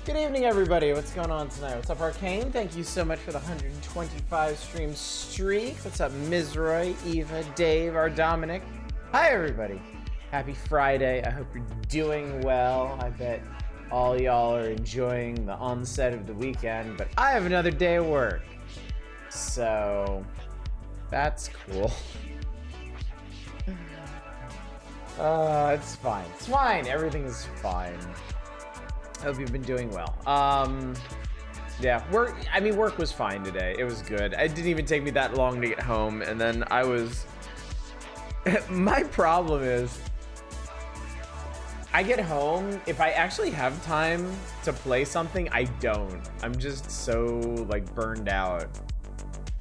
Good evening, everybody. What's going on tonight? What's up, Arcane? Thank you so much for the 125 stream streak. What's up, Mizroy, Eva, Dave, our Dominic? Hi, everybody. Happy Friday. I hope you're doing well. I bet all y'all are enjoying the onset of the weekend, but I have another day of work. So, that's cool. It's fine. It's fine. Everything is fine. I hope you've been doing well. Yeah, work was fine today. It was good. It didn't even take me that long to get home, and then I was... My problem is, I get home, if I actually have time to play something, I don't. I'm just so, like, burned out.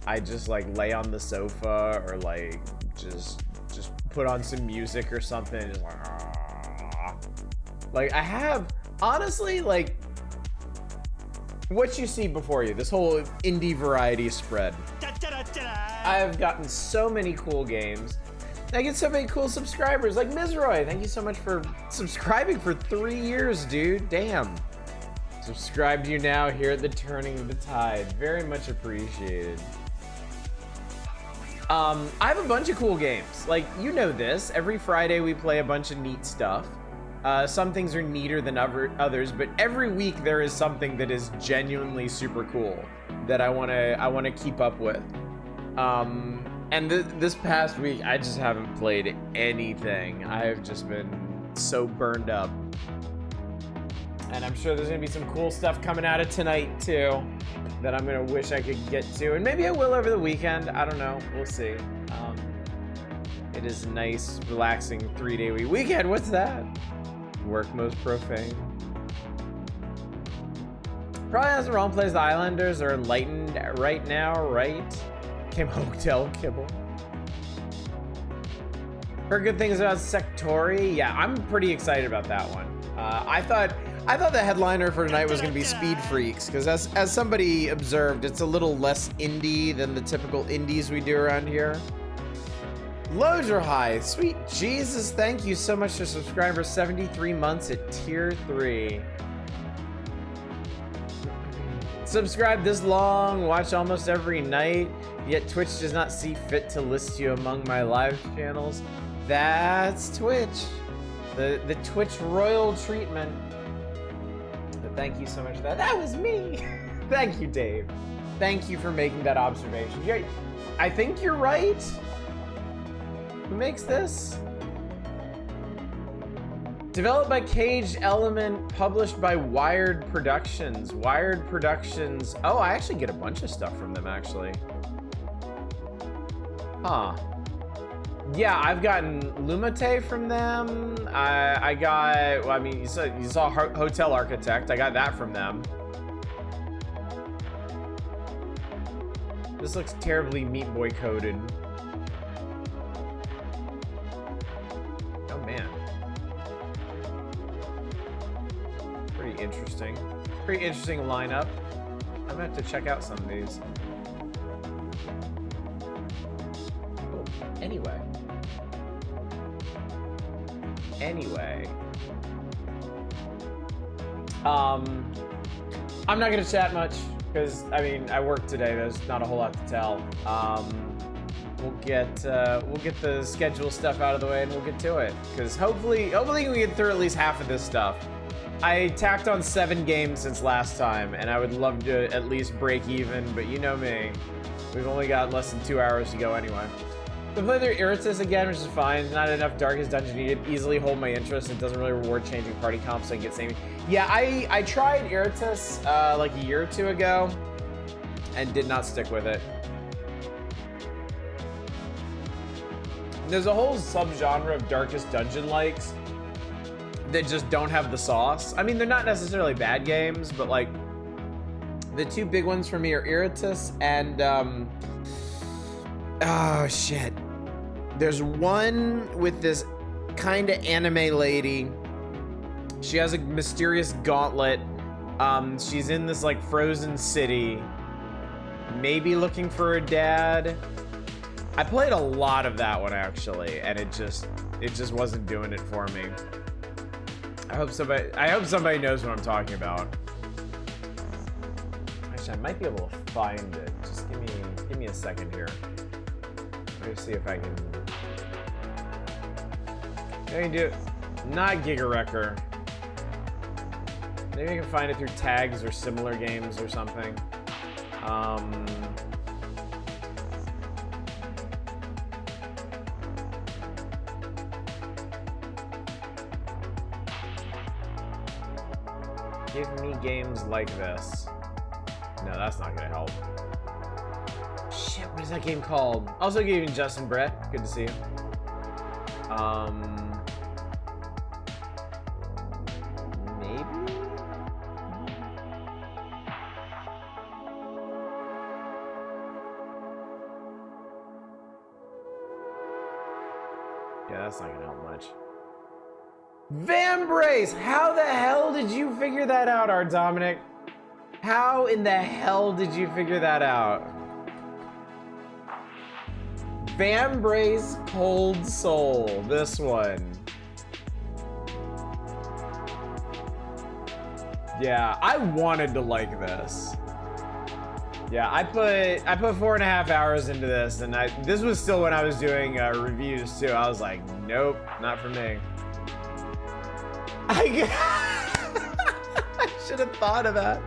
I just, like, lay on the sofa, or, like, just put on some music or something. Just like, I have... Honestly, like, what you see before you, this whole indie variety spread. I have gotten so many cool games. I get so many cool subscribers, like Mizroy. Thank you so much for subscribing for 3 years, dude. Damn. Subscribe to you now here at the Turning of the Tide. Very much appreciated. I have a bunch of cool games. Like, you know this. Every Friday we play a bunch of neat stuff. Some things are neater than others, but every week there is something that is genuinely super cool that I wanna keep up with. And this past week I just haven't played anything. I have just been so burned up, and I'm sure there's gonna be some cool stuff coming out of tonight too that I'm gonna wish I could get to, and maybe I will over the weekend. I don't know. We'll see. It is a nice, relaxing 3-day weekend. What's that? Work most profane. Probably has the wrong place. The Islanders are enlightened right now, right? Came Hotel Kibble. Heard good things about Sektori. Yeah, I'm pretty excited about that one. I thought the headliner for tonight was going to be Speed Freaks, because as somebody observed, it's a little less indie than the typical indies we do around here. Loads are high. Sweet Jesus, thank you so much for subscribing for 73 months at tier 3. Subscribe this long, watch almost every night, yet Twitch does not see fit to list you among my live channels. That's Twitch. The Twitch royal treatment. But thank you so much for that. That was me. Thank you, Dave. Thank you for making that observation. I think you're right. Who makes this? Developed by Cage Element, published by Wired Productions. Wired Productions. Oh, I actually get a bunch of stuff from them, actually. Huh. Yeah, I've gotten Lumate from them. I got, well, I mean, you saw Hotel Architect. I got that from them. This looks terribly Meat Boy coded. Man, pretty interesting lineup. I'm gonna have to check out some of these. Oh, anyway, I'm not gonna chat much because I mean I work today. There's not a whole lot to tell. We'll get the schedule stuff out of the way and we'll get to it. Because hopefully we can get through at least half of this stuff. I tacked on 7 games since last time, and I would love to at least break even, but you know me. We've only got less than 2 hours to go anyway. We play through Iritus again, which is fine. Not enough Darkest Dungeon needed. Easily hold my interest. It doesn't really reward changing party comps so I can get same. Yeah, I tried Iritus like a year or 2 ago and did not stick with it. There's a whole subgenre of Darkest Dungeon likes that just don't have the sauce. I mean, they're not necessarily bad games, but like the 2 big ones for me are Iritus and oh shit. There's one with this kind of anime lady. She has a mysterious gauntlet. She's in this like frozen city, maybe looking for her dad. I played a lot of that one actually, and it just wasn't doing it for me. I hope somebody knows what I'm talking about. Actually, I might be able to find it. Just give me a second here. Let me see if I can. I can do it. Not Giga Wrecker. Maybe I can find it through tags or similar games or something. Give me games like this. No, that's not gonna help. Shit, what is that game called? Also giving Justin Brett. Good to see you. Maybe? Yeah, that's not gonna help much. Vambrace! How the hell did you figure that out, Art Dominic? How in the hell did you figure that out? Vambrace Cold Soul, this one. Yeah, I wanted to like this. Yeah, I put 4.5 hours into this, and this was still when I was doing reviews too. I was like, nope, not for me. I should have thought of that.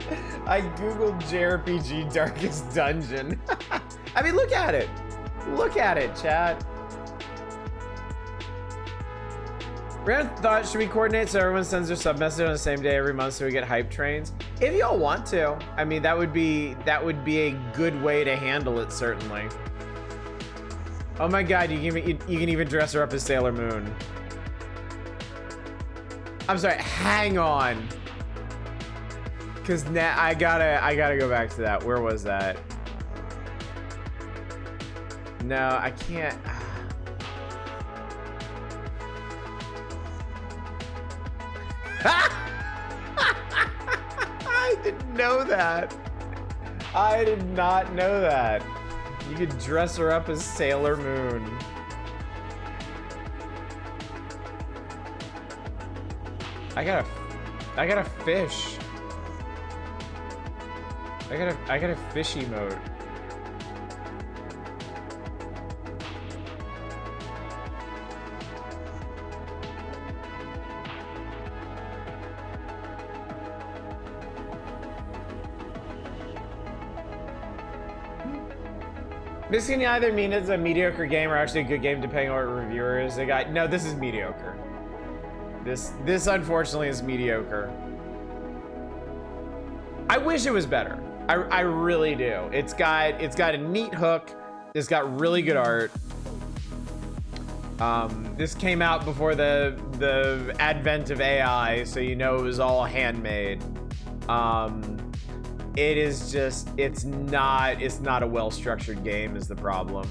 I googled JRPG Darkest Dungeon. I mean, look at it. Look at it, chat. Rand thought, should we coordinate so everyone sends their sub message on the same day every month so we get hype trains? If y'all want to. I mean, that would be a good way to handle it, certainly. Oh my god, you can even dress her up as Sailor Moon. I'm sorry, hang on. Cause now I gotta go back to that. Where was that? No, I can't. I didn't know that. I did not know that. You could dress her up as Sailor Moon. I got a fish. I got a fish emote. This can either mean it's a mediocre game or actually a good game depending on what reviewer is. No, this is mediocre. This unfortunately is mediocre. I wish it was better. I really do. It's got a neat hook. It's got really good art. This came out before the advent of AI, so you know it was all handmade. It is just, it's not a well-structured game is the problem.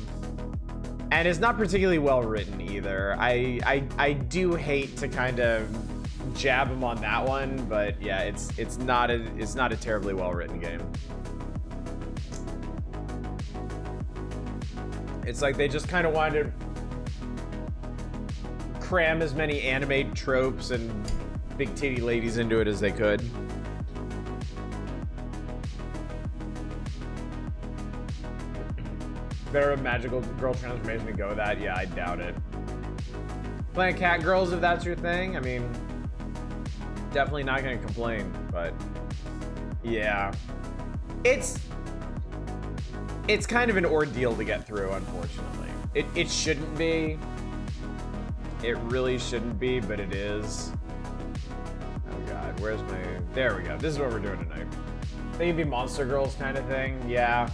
And it's not particularly well written either. I do hate to kind of jab him on that one, but yeah, it's not a terribly well written game. It's like they just kind of wanted to cram as many anime tropes and big titty ladies into it as they could. Better a magical girl transformation to go with that? Yeah, I doubt it. Playing cat girls if that's your thing. I mean, definitely not gonna complain, but yeah. It's kind of an ordeal to get through, unfortunately. It shouldn't be. It really shouldn't be, but it is. Oh god, where's my... There we go. This is what we're doing tonight. They can be monster girls kind of thing, yeah.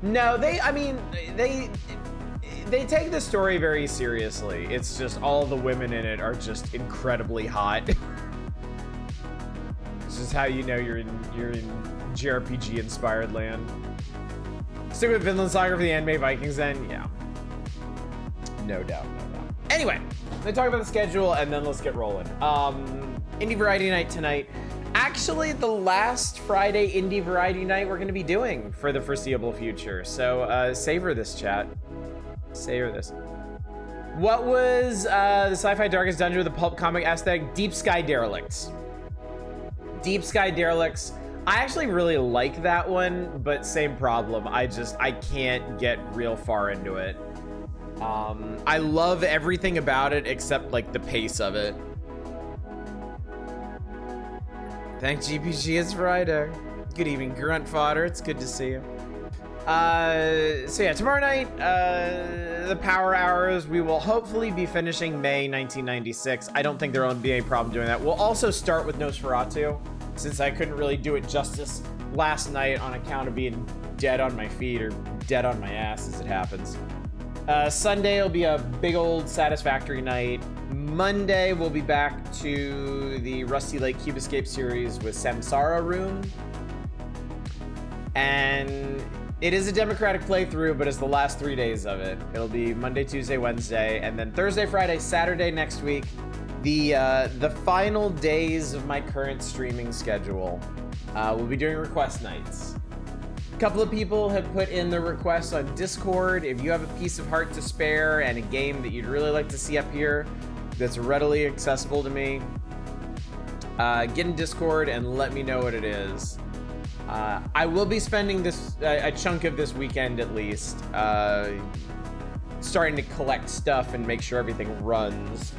No, they take the story very seriously. It's just all the women in it are just incredibly hot. It's just how you know you're in JRPG inspired land. Stick with Vinland Saga for the anime Vikings then? Yeah. No doubt, no doubt. Anyway, let's talk about the schedule and then let's get rolling. Indie Variety Night tonight. Actually, the last Friday Indie Variety Night we're going to be doing for the foreseeable future. So savor this, chat. Savor this. What was the sci-fi darkest dungeon with a pulp comic aesthetic? Deep Sky Derelicts. Deep Sky Derelicts. I actually really like that one, but same problem. I can't get real far into it. I love everything about it except like the pace of it. Thanks, GPG. It's Friday. Good evening, Grunt Fodder. It's good to see you. So yeah, tomorrow night, the Power Hours, we will hopefully be finishing May 1996. I don't think there will be any problem doing that. We'll also start with Nosferatu, since I couldn't really do it justice last night on account of being dead on my feet, or dead on my ass as it happens. Sunday will be a big old Satisfactory night. Monday, we'll be back to the Rusty Lake Cube Escape series with Samsara Room. And it is a democratic playthrough, but it's the last 3 days of it. It'll be Monday, Tuesday, Wednesday, and then Thursday, Friday, Saturday next week. The final days of my current streaming schedule. We'll be doing request nights. A couple of people have put in their requests on Discord. If you have a piece of heart to spare and a game that you'd really like to see up here that's readily accessible to me, get in Discord and let me know what it is. I will be spending a chunk of this weekend at least starting to collect stuff and make sure everything runs,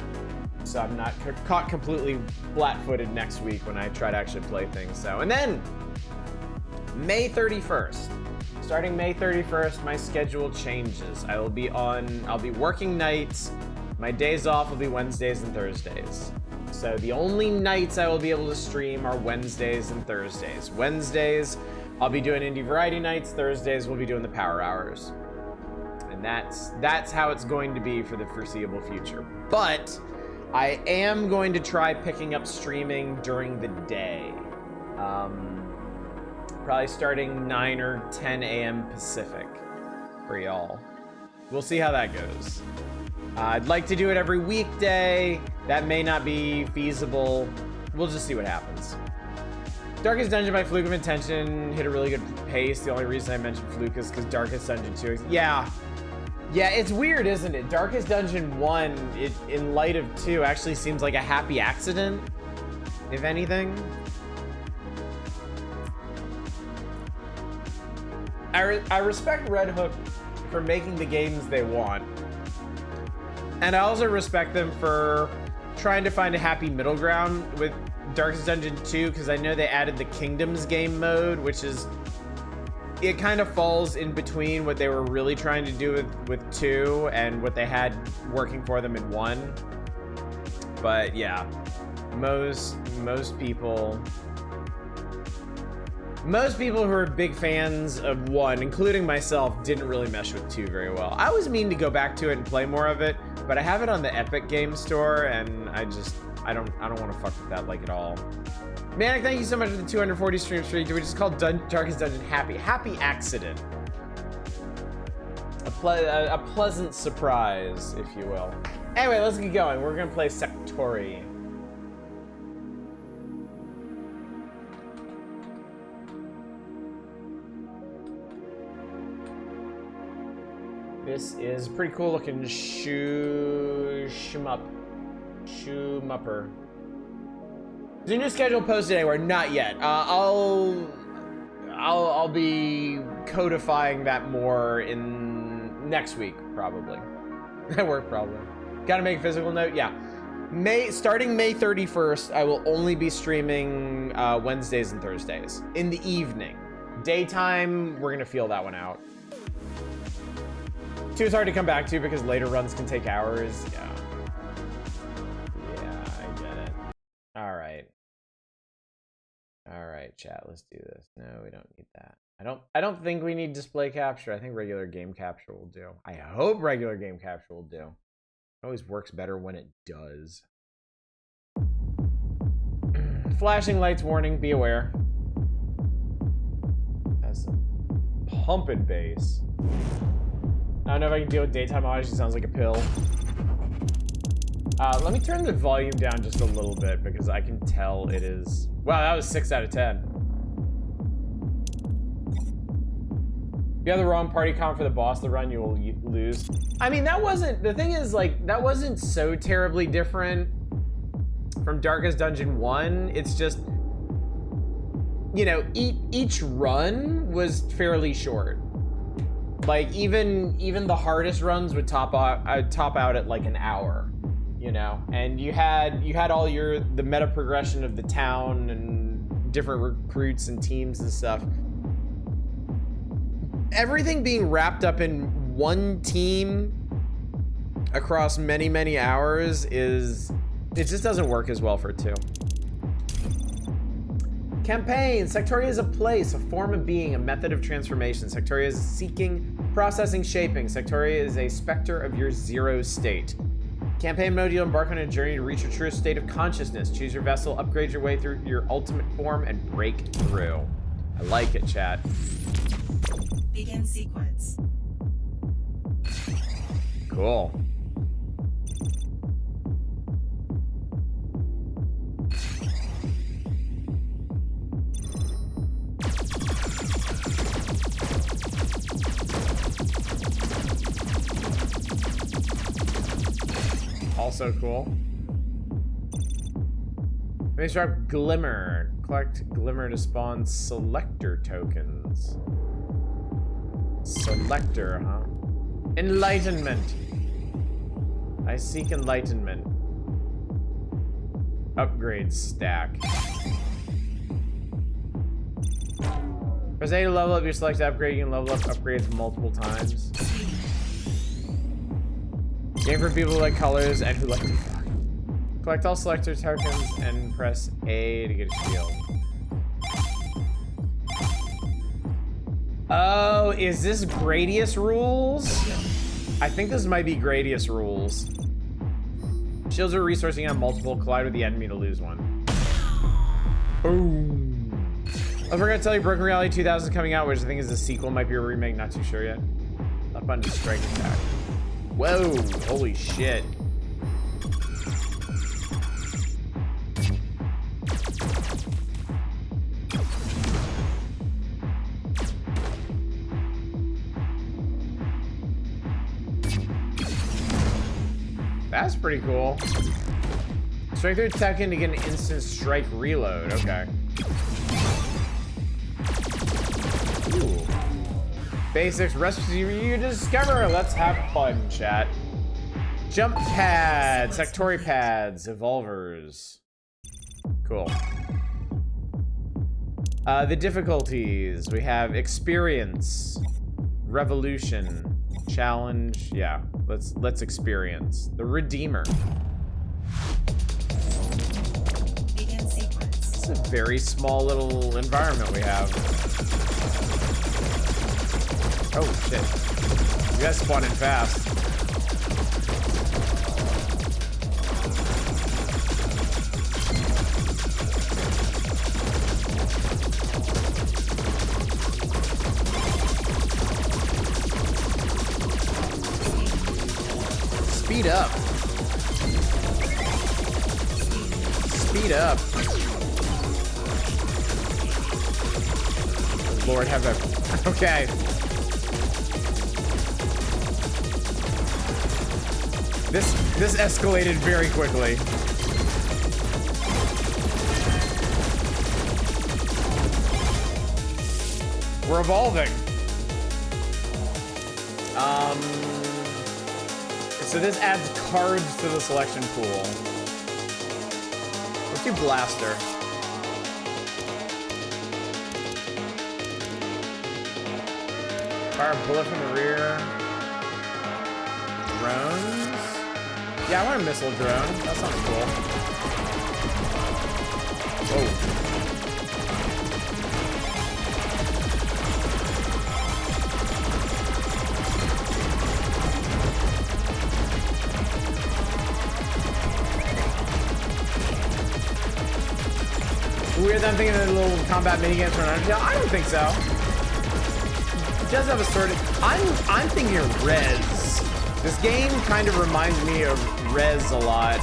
so I'm not caught completely flat-footed next week when I try to actually play things. So, and then May 31st. Starting May 31st, my schedule changes. I'll be working nights. My days off will be Wednesdays and Thursdays. So the only nights I will be able to stream are Wednesdays and Thursdays. Wednesdays, I'll be doing Indie Variety Nights. Thursdays, we'll be doing the Power Hours. And that's how it's going to be for the foreseeable future. But I am going to try picking up streaming during the day. Probably starting 9 or 10 a.m. Pacific for y'all. We'll see how that goes. I'd like to do it every weekday. That may not be feasible. We'll just see what happens. Darkest Dungeon by Fluke of Intention hit a really good pace. The only reason I mentioned Fluke is because Darkest Dungeon 2 yeah, it's weird, isn't it? Darkest Dungeon 1, in light of 2, actually seems like a happy accident, if anything. I respect Red Hook for making the games they want. And I also respect them for trying to find a happy middle ground with Darkest Dungeon 2, because I know they added the Kingdoms game mode, which is... It kind of falls in between what they were really trying to do with 2 and what they had working for them in 1. But yeah, most people who are big fans of 1, including myself, didn't really mesh with 2 very well. I was mean to go back to it and play more of it, but I have it on the Epic Game Store, and I don't want to fuck with that like at all. Manic, thank you so much for the 240 stream streak. Do we just call Darkest Dungeon happy? Happy accident. A pleasant surprise, if you will. Anyway, let's get going. We're gonna play Sektori. This is pretty cool looking shmupper. Is your new schedule posted anywhere? Not yet. I'll be codifying that more in next week, probably. At work, probably. Gotta make a physical note. Yeah. Starting May 31st, I will only be streaming Wednesdays and Thursdays in the evening. Daytime, we're gonna feel that one out. 2 is hard to come back to because later runs can take hours. Yeah. Yeah, I get it. All right. All right, chat, let's do this. No, we don't need that. I don't think we need display capture. I think regular game capture will do. I hope regular game capture will do. It always works better when it does. Flashing lights warning, be aware. That's some pumping bass. I don't know if I can deal with daytime audio. She sounds like a pill. Let me turn the volume down just a little bit because I can tell it is... Wow, that was 6 out of 10. If you have the wrong party comp for the boss the run, you will lose. I mean, that wasn't... The thing is, like, that wasn't so terribly different from Darkest Dungeon 1. It's just... you know, each run was fairly short. Like even the hardest runs would top out at like an hour, you know. And you had all the meta progression of the town and different recruits and teams and stuff. Everything being wrapped up in one team across many hours it just doesn't work as well for two. Campaign. Sektori is a place, a form of being, a method of transformation. Sektori is seeking, processing, shaping. Sektori is a specter of your zero state. Campaign mode, you'll embark on a journey to reach your truest state of consciousness. Choose your vessel, upgrade your way through your ultimate form, and break through. I like it, chat. Begin sequence. Cool. Also cool. Base drop Glimmer. Collect Glimmer to spawn selector tokens. Selector, huh? Enlightenment. I seek enlightenment. Upgrade stack. Press A to level up your selected upgrade. You can level up upgrades multiple times. Game for people who like colors and who like to fuck. Collect all selector tokens and press A to get a shield. Oh, is this Gradius rules? I think this might be Gradius rules. Shields are resourcing on multiple, collide with the enemy to lose one. Boom. I forgot to tell you, Broken Reality 2000 is coming out, which I think is a sequel, might be a remake, not too sure yet. Up on to Strike Attack. Whoa, holy shit. That's pretty cool. Strike through Tekken to get an instant strike reload. Okay. Ooh. Basics, recipes you discover. Let's have fun, chat. Jump pads, Sektori pads, evolvers. Cool. The difficulties. We have experience, revolution, challenge. Yeah, let's experience. The Redeemer. Begin sequence. It's a very small little environment we have. Oh shit. You guys spawn in fast. Speed up. Speed up. Lord have a... Okay. This escalated very quickly. We're evolving. So this adds cards to the selection pool. Let's do Blaster. Fire a bullet from the rear. Drones? Yeah, I want a missile drone. That sounds cool. Whoa. Weird that I'm thinking of the little combat minigames for an undertale. I don't think so. It does have a sort of... I'm thinking of Rez. This game kind of reminds me of Rez a lot.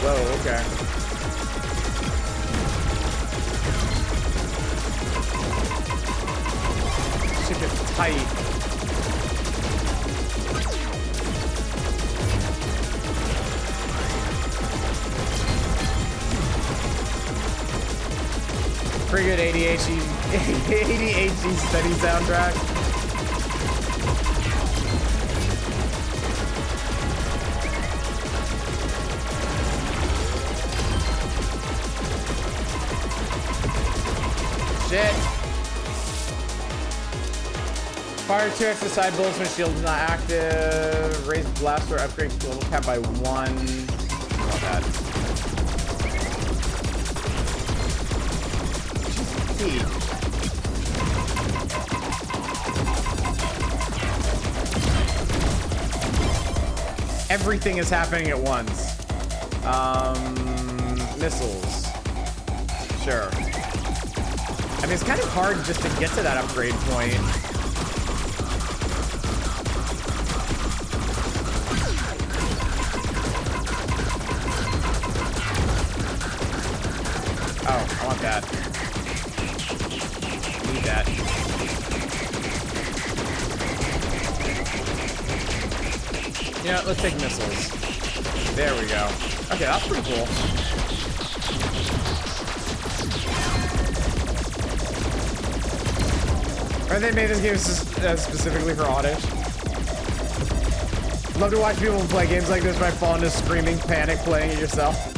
Whoa, okay. tight. Pretty good ADHD study soundtrack. Shit. Fire 2x the side bullets when shield is not active. Raise blaster upgrade level cap by 1. Not bad. Everything is happening at once. Missiles. Sure. I mean, it's kind of hard just to get to that upgrade point. Oh, I want that. Need that. You know, let's take missiles. There we go. Okay, that's pretty cool. Or they made this game specifically for Oddish. Love to watch people play games like this by fall into screaming panic playing it yourself.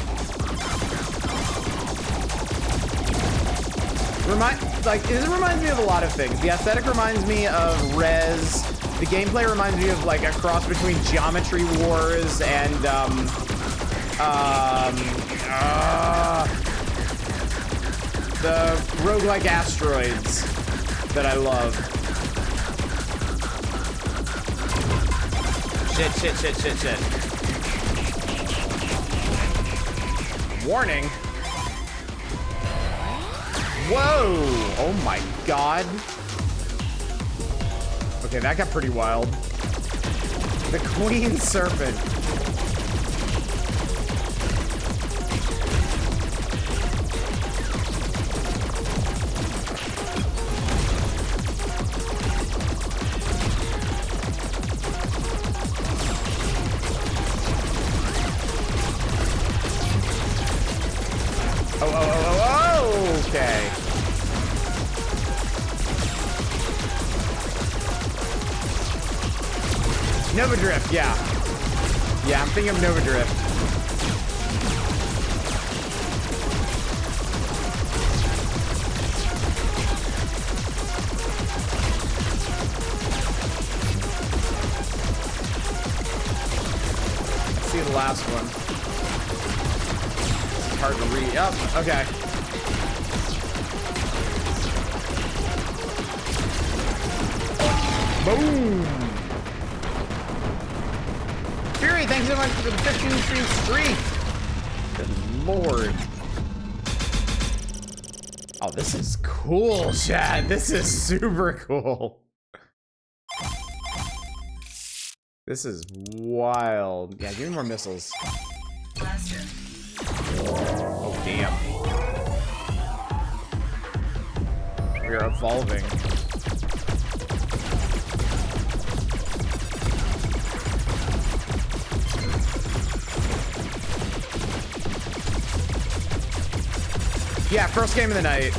This reminds me of a lot of things. The aesthetic reminds me of Rez. The gameplay reminds me of like a cross between Geometry Wars and the roguelike Asteroids that I love. Shit. Warning. Whoa! Oh my god. Okay, that got pretty wild. The Queen Serpent. Oh, okay. Nova Drift, yeah. Yeah, I'm thinking of Nova Drift. Let's see the last one. It's hard to read. Oh, okay. Boom! Fury, thanks so much for the 15 stream streak. Good lord. Oh, this is cool, Chad. This is super cool. This is wild. Yeah, give me more missiles. Blaster. Oh, damn. We are evolving. Yeah, first game of the night.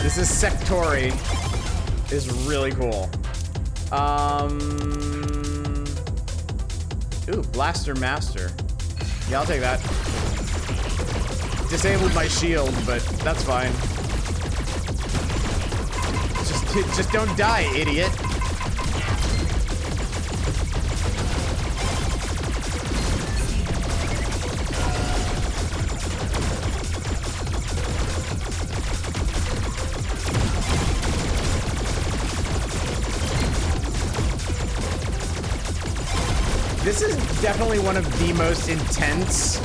This is Sektori. Is really cool. Ooh, Blaster Master. Yeah, I'll take that. Disabled my shield, but that's fine. Just don't die, idiot. This is definitely one of the most intense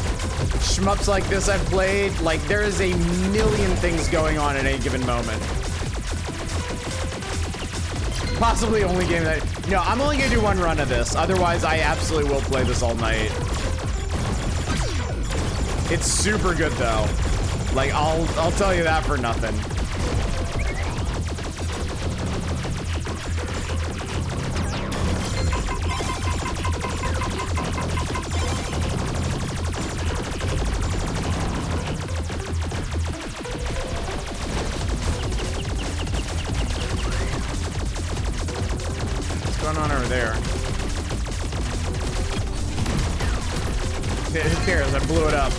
shmups like this I've played. Like, there is a million things going on at any given moment. Possibly only game that... No, I'm only gonna do one run of this. Otherwise, I absolutely will play this all night. It's super good, though. Like, I'll tell you that for nothing. there. Who cares? I blew it up.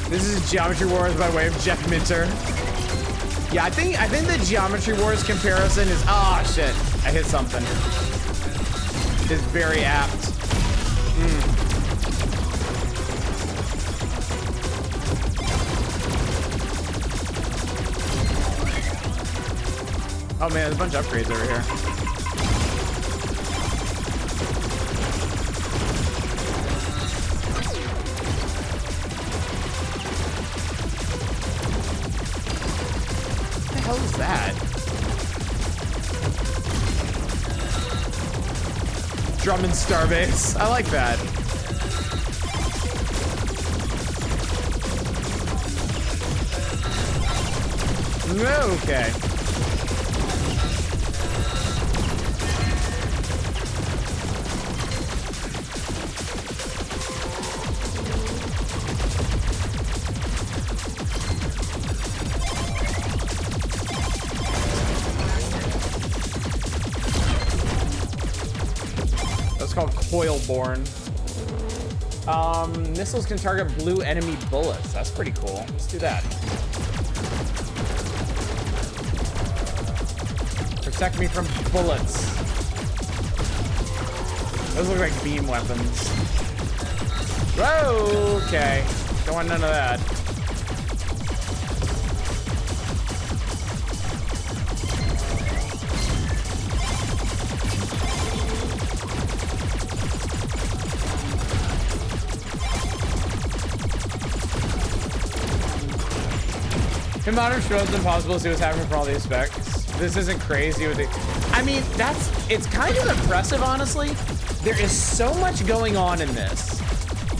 This is Geometry Wars by way of Jeff Minter. Yeah, I think the Geometry Wars comparison is shit. I hit something. Is very apt. Oh man, there's a bunch of upgrades over here. What the hell is that? Drummond Starbase. I like that. Okay. That's called Coilborn. Missiles can target blue enemy bullets. That's pretty cool. Let's do that. Protect me from bullets. Those look like beam weapons. Whoa, okay. Don't want none of that. In modern shows, it's impossible to see what's happening from all these specs. This isn't crazy with it. I mean, it's kind of impressive, honestly. There is so much going on in this.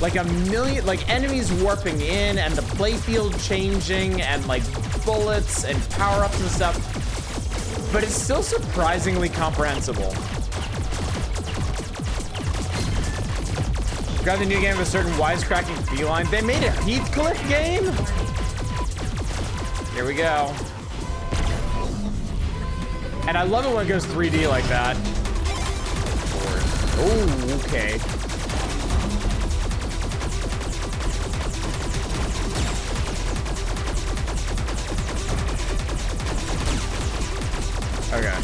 Like a million, like enemies warping in and the playfield changing and like bullets and power-ups and stuff. But it's still surprisingly comprehensible. Grab the new game with a certain wisecracking feline. They made a Heathcliff game? Here we go. And I love it when it goes 3D like that. Oh, okay. Okay.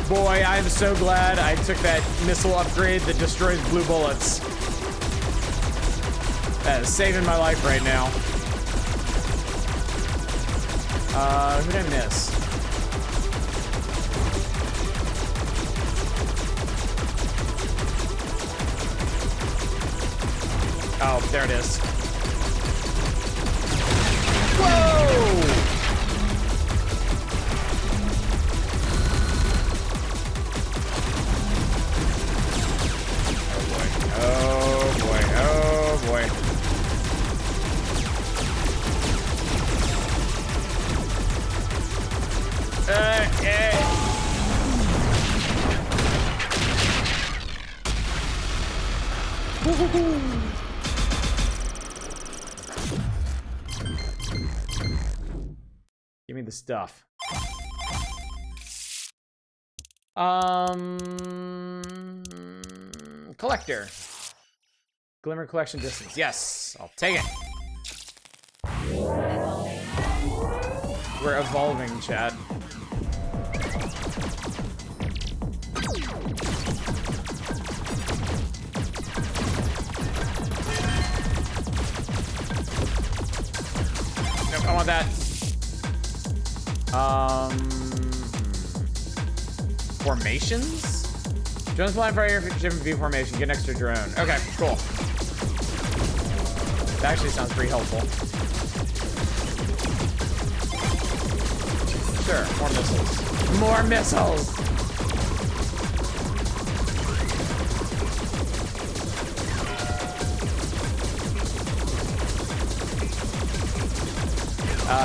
Boy, I'm so glad I took that missile upgrade that destroys blue bullets. That is saving my life right now. Who did I miss? Oh, there it is. Whoa! Oh boy, oh boy. Give me the stuff. Collector. Glimmer collection distance. Yes, I'll take it. We're evolving, chat. Nope, I want that. Formations? Drones flying for your different view formation. Get an extra drone. Okay, cool. That actually sounds pretty helpful. Sure, more missiles. More missiles!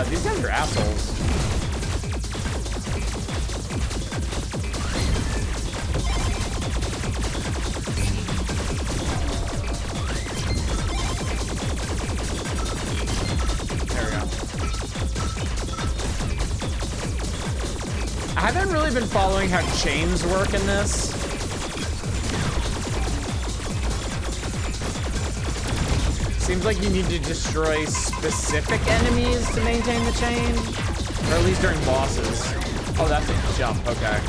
These guys are assholes. haven't really been following how chains work in this. Seems like you need to destroy specific enemies to maintain the chain, or at least during bosses. Oh, that's a jump, okay.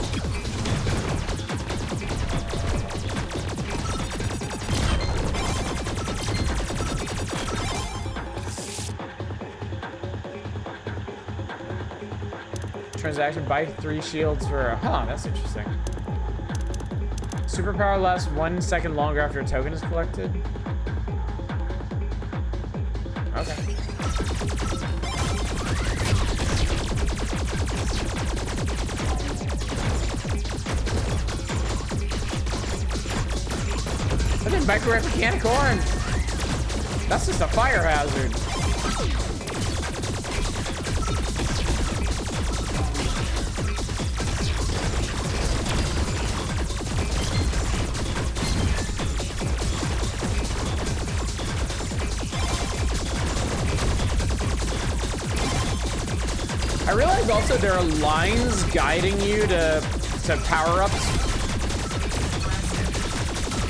Transaction, buy 3 shields for, huh, that's interesting. Superpower lasts 1 second longer after a token is collected. Okay. I didn't microwave a can of corn. That's just a fire hazard. I realize also there are lines guiding you to power-ups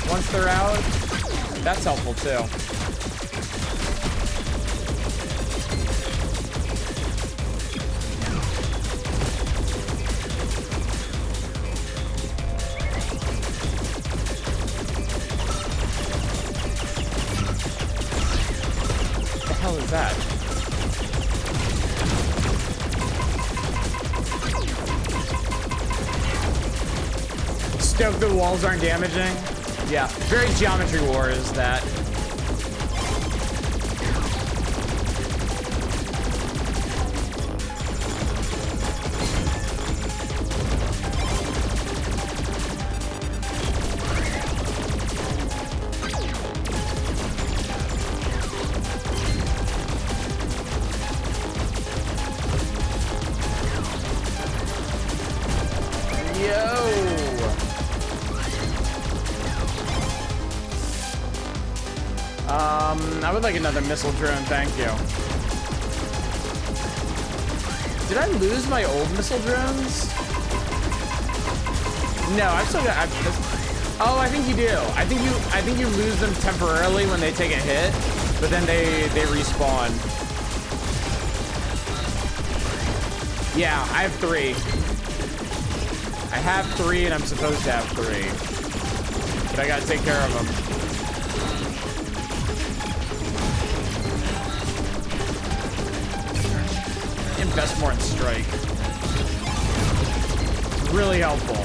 once they're out. That's helpful too. What the hell is that? Stoked the walls aren't damaging. Yeah, very Geometry Wars that. I would like another missile drone, thank you. Did I lose my old missile drones? No, I've still got. Oh, I think you do. I think you lose them temporarily when they take a hit, but then they respawn. Yeah, I have 3. I have 3, and I'm supposed to have 3, but I gotta take care of them. Invest more in strike. Really helpful.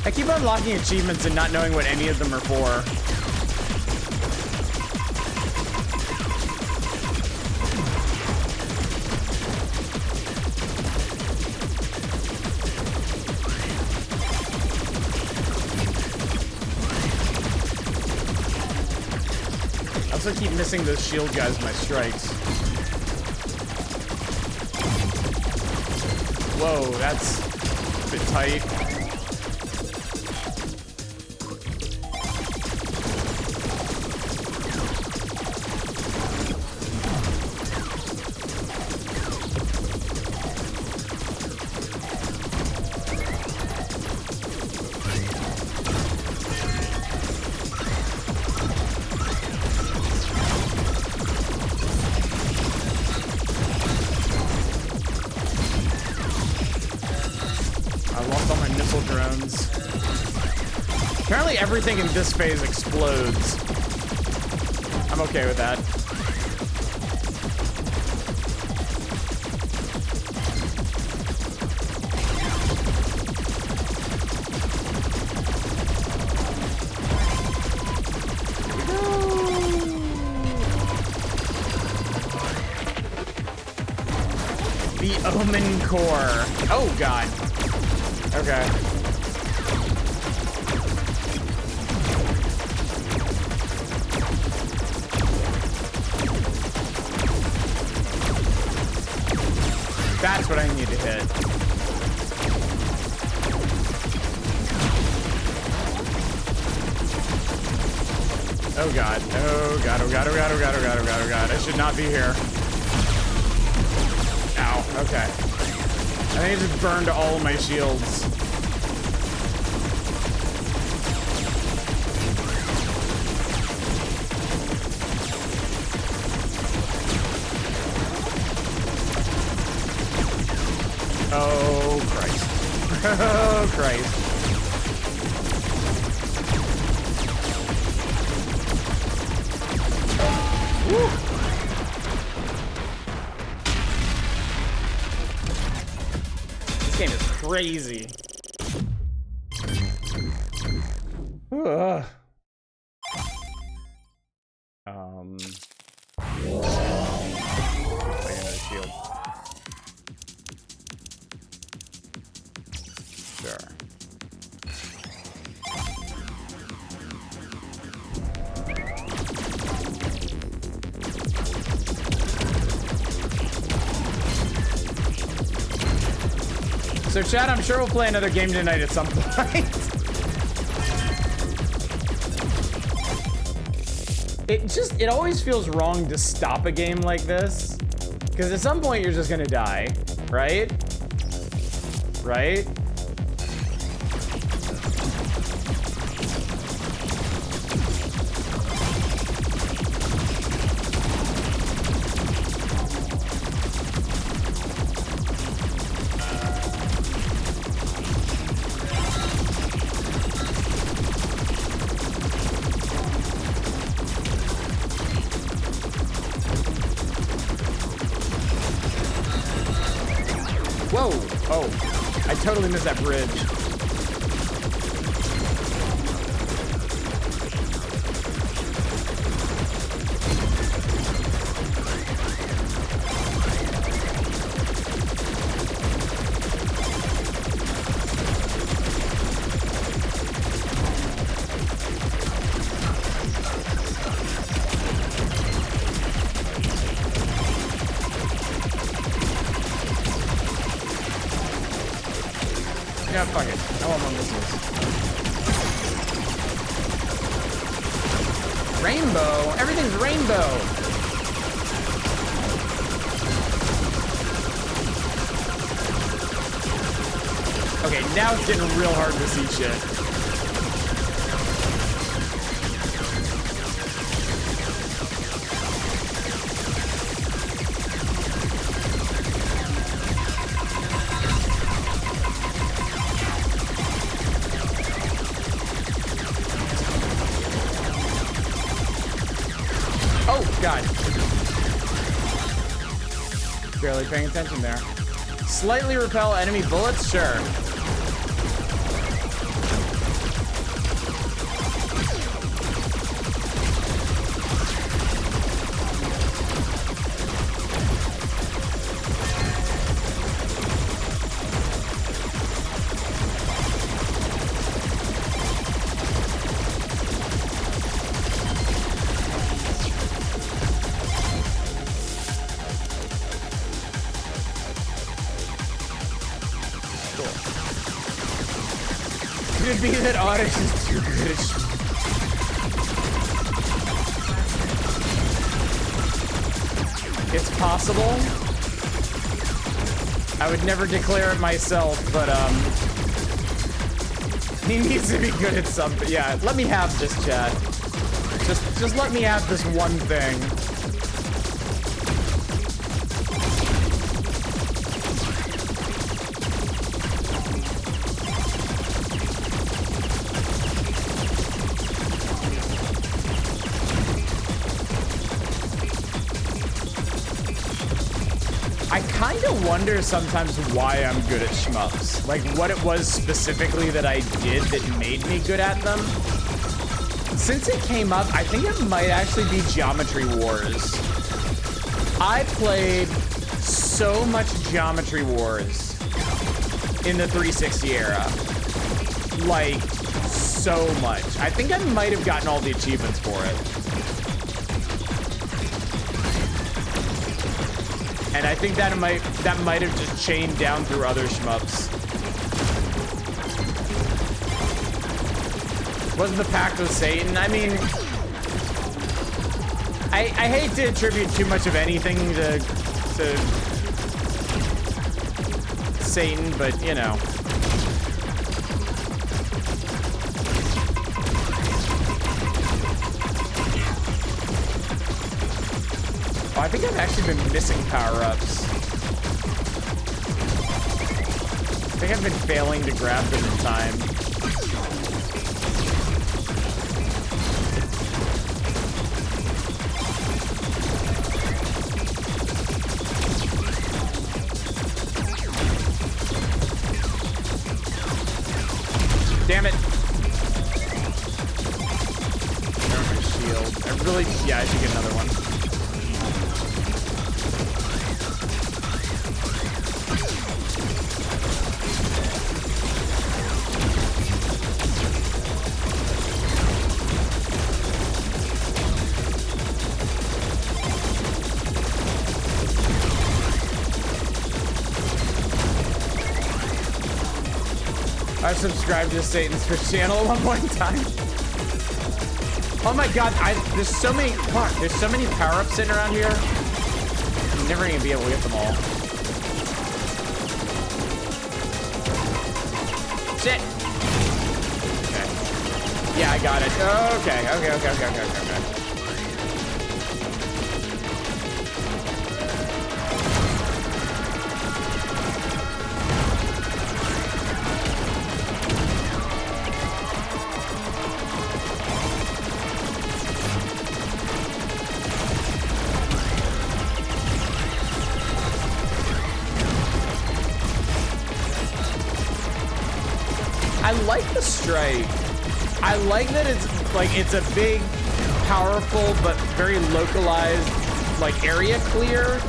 I keep unlocking achievements and not knowing what any of them are for. I also keep missing those shield guys with my strikes. Whoa, that's a bit tight. Apparently everything in this phase explodes. I'm okay with that. Omen Core. Oh, God. Okay. That's what I need to hit. Oh God. Oh God. Oh God. Oh God. Oh God. Oh God. Oh God. Oh God. I should not be here. Ow. Okay. I think I just burned all of my shields. Oh Christ. Oh Christ. Woo. This game is crazy. Ugh. Wait, another shield. Sure. So, Chad, I'm sure we'll play another game tonight at some point. It always feels wrong to stop a game like this. Because at some point, you're just gonna die, right? Right? Whoa! Oh, I totally missed that bridge. Yeah, fuck it. I want more missiles. Rainbow? Everything's rainbow! Okay, now it's getting real hard to see shit. God. Barely paying attention there. Slightly repel enemy bullets? Sure. Could it be that Odyssey is too good at It's possible. I would never declare it myself, but he needs to be good at something. Yeah, let me have this, chat. Just let me have this one thing. I kind of wonder sometimes why I'm good at shmups. Like, what it was specifically that I did that made me good at them. Since it came up, I think it might actually be Geometry Wars. I played so much Geometry Wars in the 360 era. Like, so much. I think I might have gotten all the achievements for it. And I think that might have just chained down through other shmups. Wasn't the pact with Satan? I mean, I hate to attribute too much of anything to Satan, but you know. Oh, I think I've actually been missing power-ups. I think I've been failing to grab them in time. Damn it. There's my shield. I really, yeah, I should get another one. I've subscribed to Satan's Twitch channel at one point in time. Oh my god, there's so many, fuck, there's so many power-ups sitting around here. I'm never gonna be able to get them all. Shit! Okay. Yeah, I got it. Okay. I like the strike. I like that it's like it's a big, powerful, but very localized, like area clear,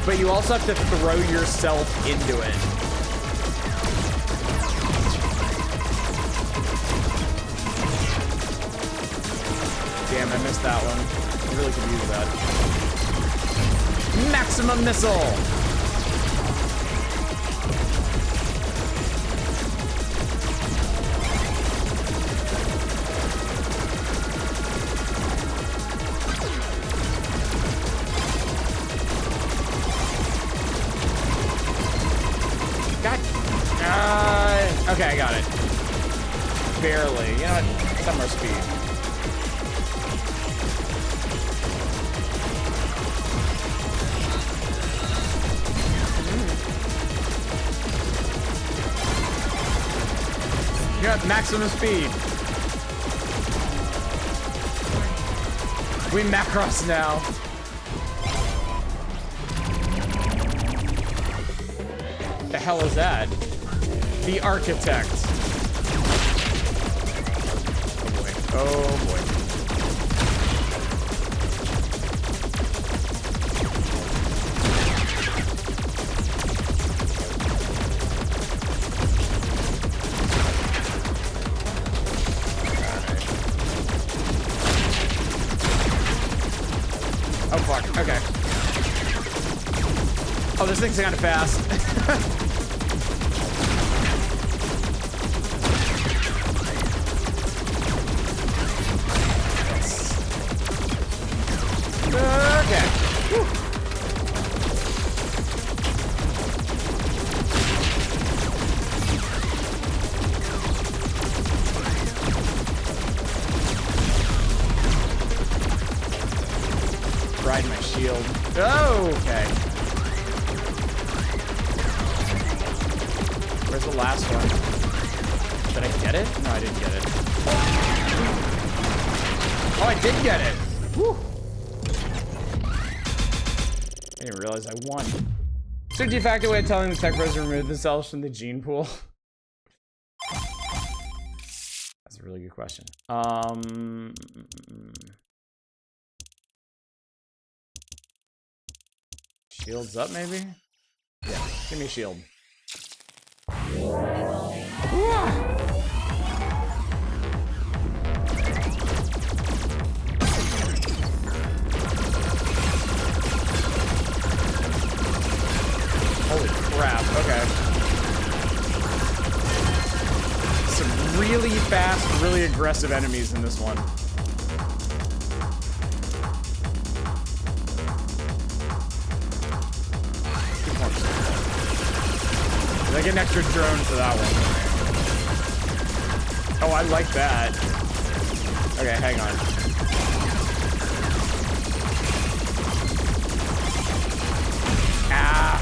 but you also have to throw yourself into it. Damn, I missed that one. I really could use that. Maximum missile. Okay, I got it. Barely. You know what? Some more speed. You got maximum speed. We Macross now. The hell is that? The Architect. Oh boy. Oh fuck, okay. Oh, this thing's kind of fast. Okay. Whew. Ride my shield. Oh, okay. Where's the last one? Did I get it? No, I didn't get it. Oh, I did get it. Whew. I didn't realize I won. So de facto way of telling the tech pros to remove themselves from the gene pool? That's a really good question. Shields up, maybe? Give me a shield. Holy crap, okay. Some really fast, really aggressive enemies in this one. I get an extra drone for that one. Oh, I like that. Okay, hang on. Ah!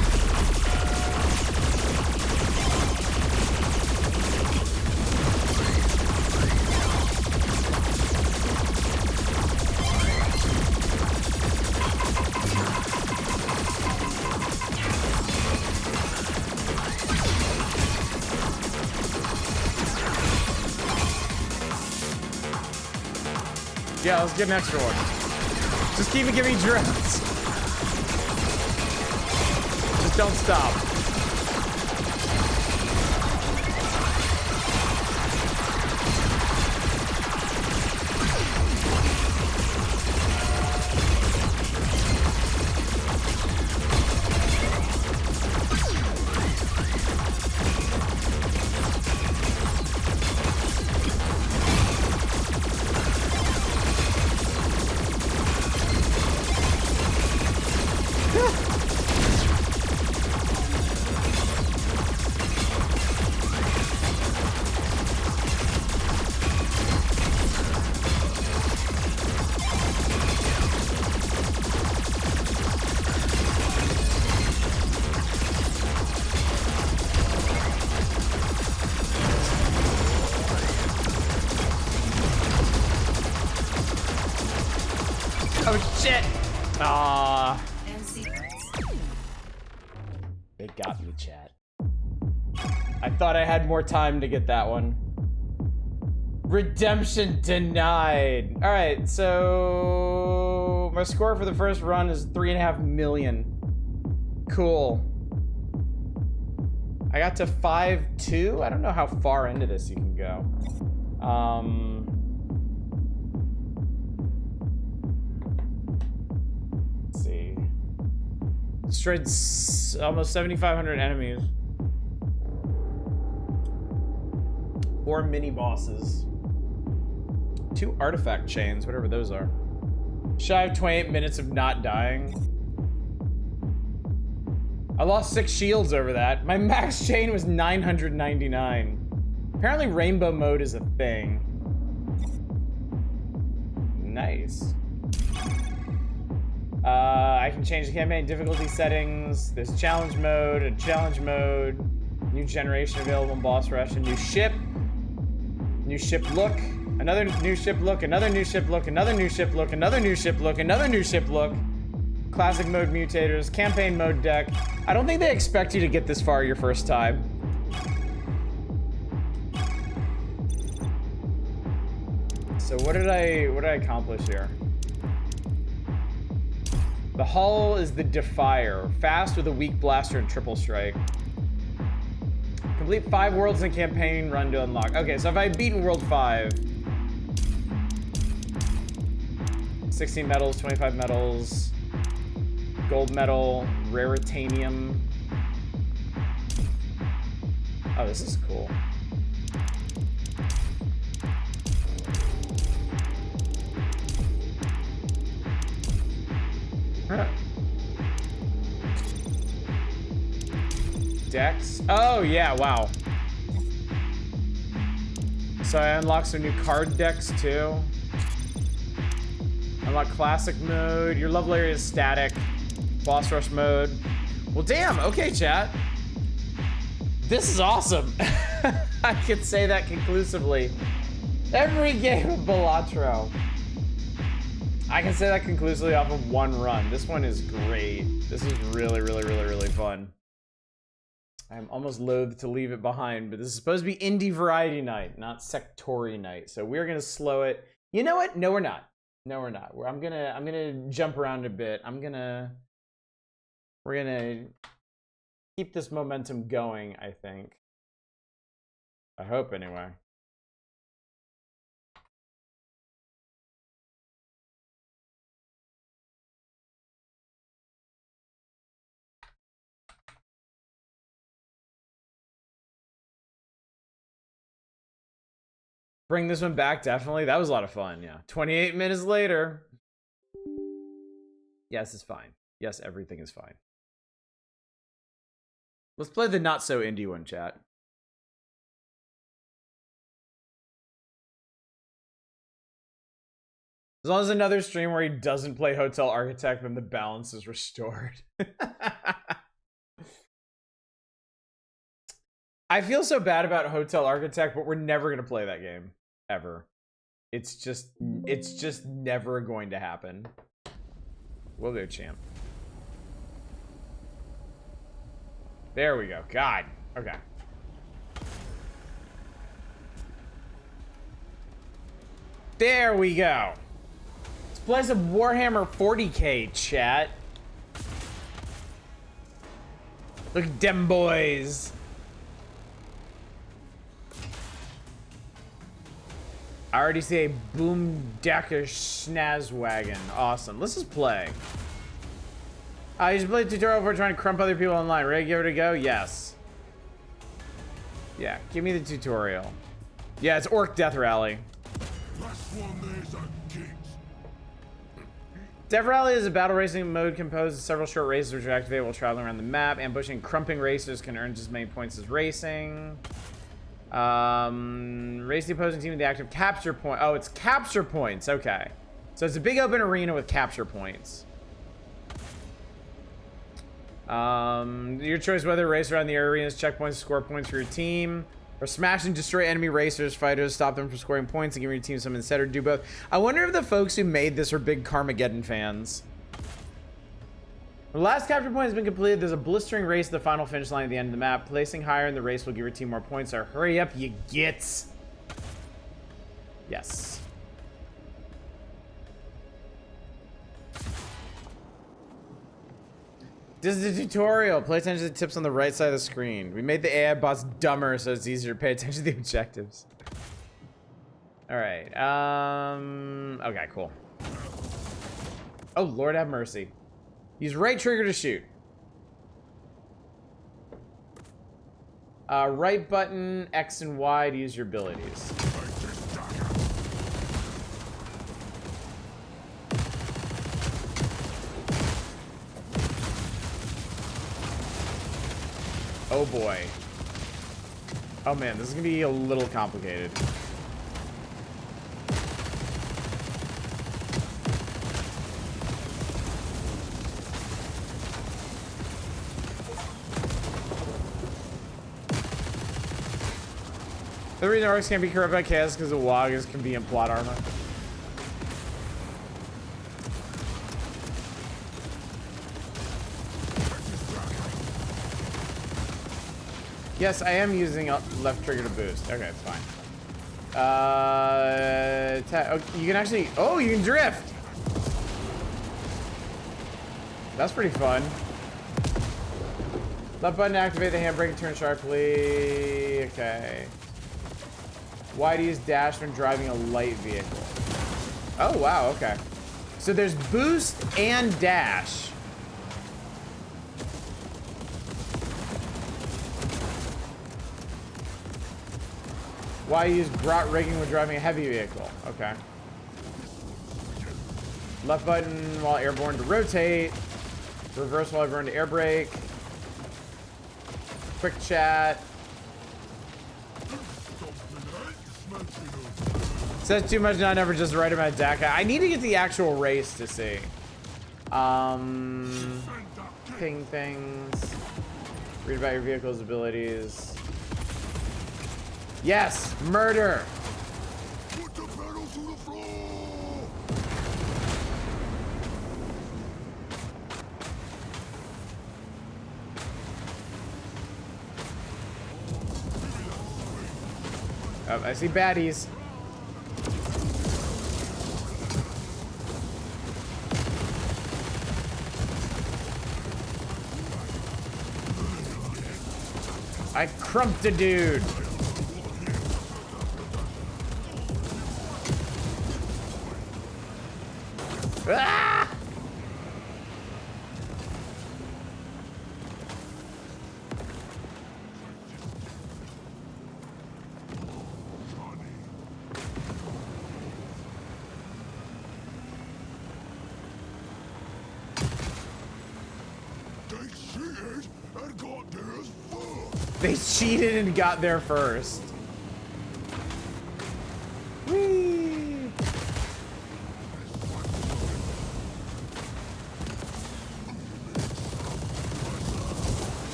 Yeah, let's get an extra one. Just keep giving me drones. Just don't stop. Oh shit! Ah. They got me, chat. I thought I had more time to get that one. Redemption denied. All right, so my score for the first run is 3.5 million. Cool. I got to 5.2. I don't know how far into this you can go. Let's see. Destroyed almost 7,500 enemies. 4 mini bosses. 2 artifact chains, whatever those are. Shy of 28 minutes of not dying. I lost 6 shields over that. My max chain was 999. Apparently rainbow mode is a thing. Nice. I can change the campaign difficulty settings. There's challenge mode, a challenge mode, new generation available in boss rush, a new ship look, another new ship look, another new ship look, another new ship look, another new ship look, another new ship look, classic mode mutators, campaign mode deck. I don't think they expect you to get this far your first time. So what did I accomplish here? The hull is the Defier, fast with a weak blaster and triple strike. Complete 5 worlds in campaign run to unlock. Okay, so if I beaten world 5, 16 medals, 25 medals, gold medal, raritanium. Oh, this is cool. Huh. Decks. Oh yeah, wow. So I unlocked some new card decks too. Unlock classic mode. Your level area is static. Boss rush mode. Well, damn. Okay, chat. This is awesome. I can say that conclusively. Every game of Balatro. I can say that conclusively off of one run. This one is great. This is really, really, really, really fun. I'm almost loath to leave it behind, but this is supposed to be indie variety night, not Sektori night. So we're gonna slow it. You know what? No, we're not. No, we're not. I'm gonna jump around a bit. We're gonna keep this momentum going, I think. I hope, anyway. Bring this one back, definitely. That was a lot of fun, yeah. 28 minutes later. Yes, it's fine. Yes, everything is fine. Let's play the not so indie one, chat. As long as another stream where he doesn't play Hotel Architect, then the balance is restored. I feel so bad about Hotel Architect, but we're never gonna play that game. Ever. It's just never going to happen. Will do, champ. There we go. God. Okay. There we go. Let's play some WH40K, chat. Look at them boys. I already see a boom-deckish snazwagon. Awesome. Let's just play. You just played a tutorial for trying to crump other people online. Ready to give it a go? Yes. Yeah, give me the tutorial. Yeah, it's Orc Death Rally. Death Rally is a battle racing mode composed of several short races which are activated while traveling around the map. Ambushing and crumping racers can earn just as many points as racing. Race the opposing team with the active capture point. Oh, it's capture points. Okay. So it's a big open arena with capture points. Your choice whether race around the arenas, checkpoints, score points for your team, or smash and destroy enemy racers, fighters, stop them from scoring points and give your team some instead, or do both. I wonder if the folks who made this are big Carmageddon fans. The last capture point has been completed. There's a blistering race at the final finish line at the end of the map. Placing higher in the race will give your team more points, so hurry up, you gits. Yes. This is a tutorial. Pay attention to the tips on the right side of the screen. We made the AI bots dumber so it's easier to pay attention to the objectives. Alright, okay, cool. Oh, Lord have mercy. Use right trigger to shoot. Right button, X and Y to use your abilities. Oh boy. Oh man, this is gonna be a little complicated. The reason orcs can't be corrupted by chaos is because the WOG is convenient plot armor. Yes, I am using left trigger to boost. Okay, it's fine. Oh, you can actually... Oh, you can drift! That's pretty fun. Left button to activate the handbrake and turn sharply. Okay. Y to use dash when driving a light vehicle. Oh, wow, okay. So there's boost and dash. Why use grot rigging when driving a heavy vehicle? Okay. Left button while airborne to rotate. Reverse while airborne to air brake. Quick chat. Says too much, not never just right about DACA. I need to get the actual race to see. Ping things. Read about your vehicle's abilities. Yes, murder. Put the pedal to the floor. Oh, I see baddies. I crumped a dude. Ah! They cheated and got there first. Whee!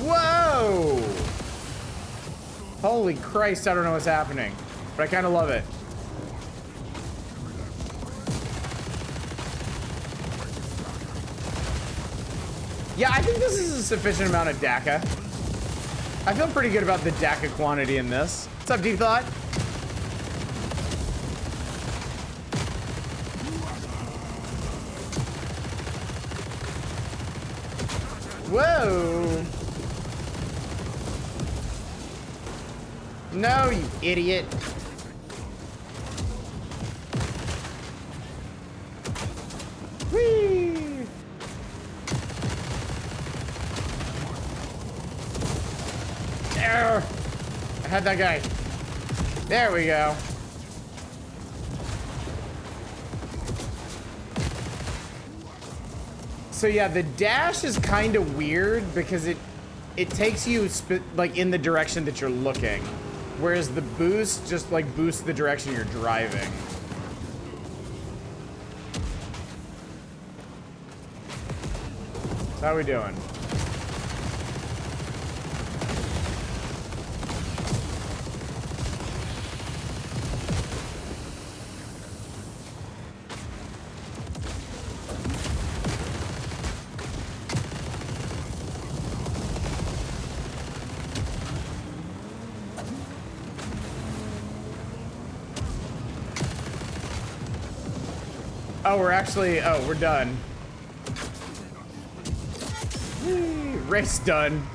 Whoa! Holy Christ, I don't know what's happening, but I kind of love it. Yeah, I think this is a sufficient amount of DACA. I feel pretty good about the DACA quantity in this. What's up, Deep Thought? Whoa! No, you idiot. Whee! There! I had that guy. There we go. So yeah, the dash is kind of weird because it takes you like in the direction that you're looking, whereas the boost just like boosts the direction you're driving. So how are we doing? Oh, we're done. Race done.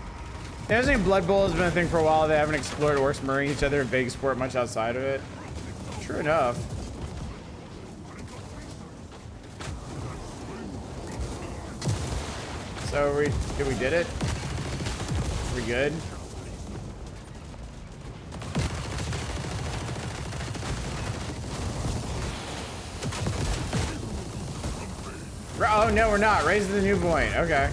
Yeah, I think Blood Bowl has been a thing for a while. They haven't explored orcs murdering each other in Vegas sport much outside of it. True enough. So we did it? We good? Oh, no, we're not. Raising the new point. Okay.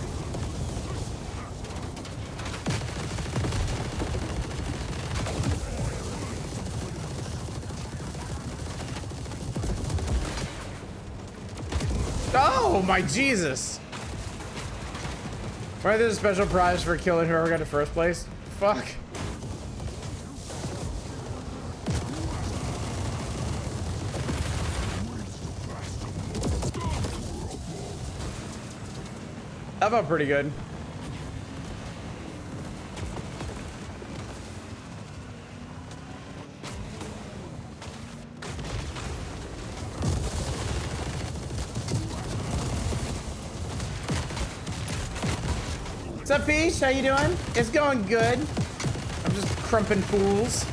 Oh, my Jesus. Why there's a special prize for killing whoever got to first place? Fuck. That felt pretty good. What's up, Peach? How you doing? It's going good. I'm just crumping fools.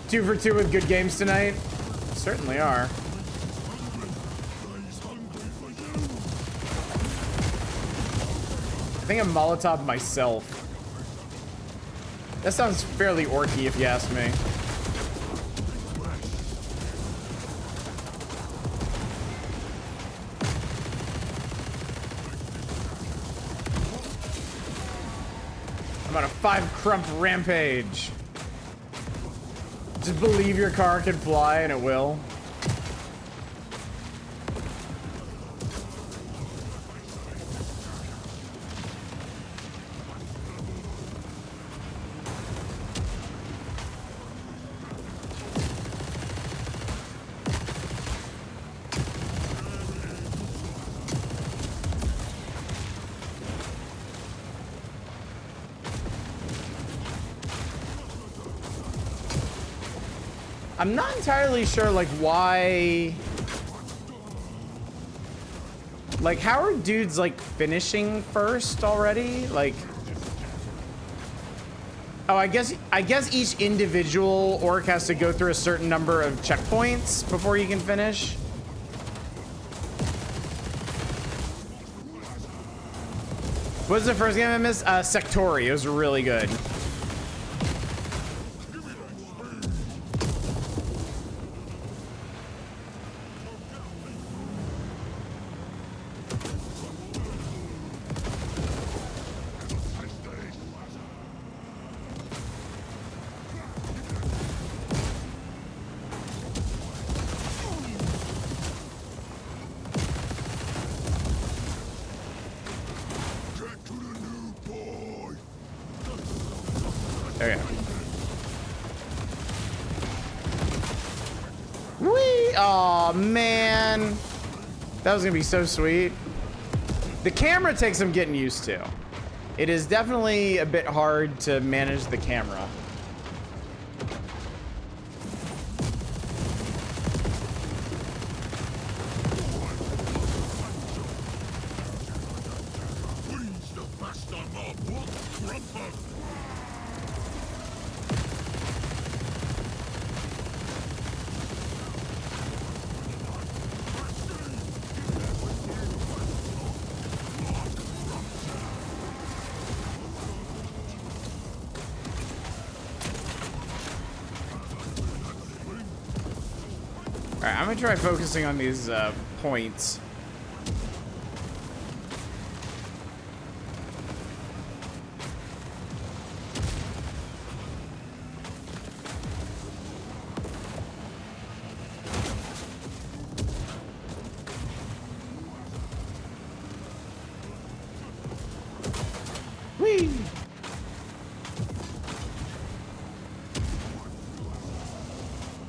Two for two with good games tonight? Certainly are. I think I'm Molotov myself. That sounds fairly orky if you ask me. I'm on a 5 crump rampage. Just believe your car can fly and it will. I'm not entirely sure, like, why... Like, how are dudes, like, finishing first already? Like... Oh, I guess each individual orc has to go through a certain number of checkpoints before you can finish. What was the first game I missed? Sektori. It was really good. Okay. Whee! Aw, man. That was gonna be so sweet. The camera takes some getting used to. It is definitely a bit hard to manage the camera. Alright, I'm gonna try focusing on these points. Whee!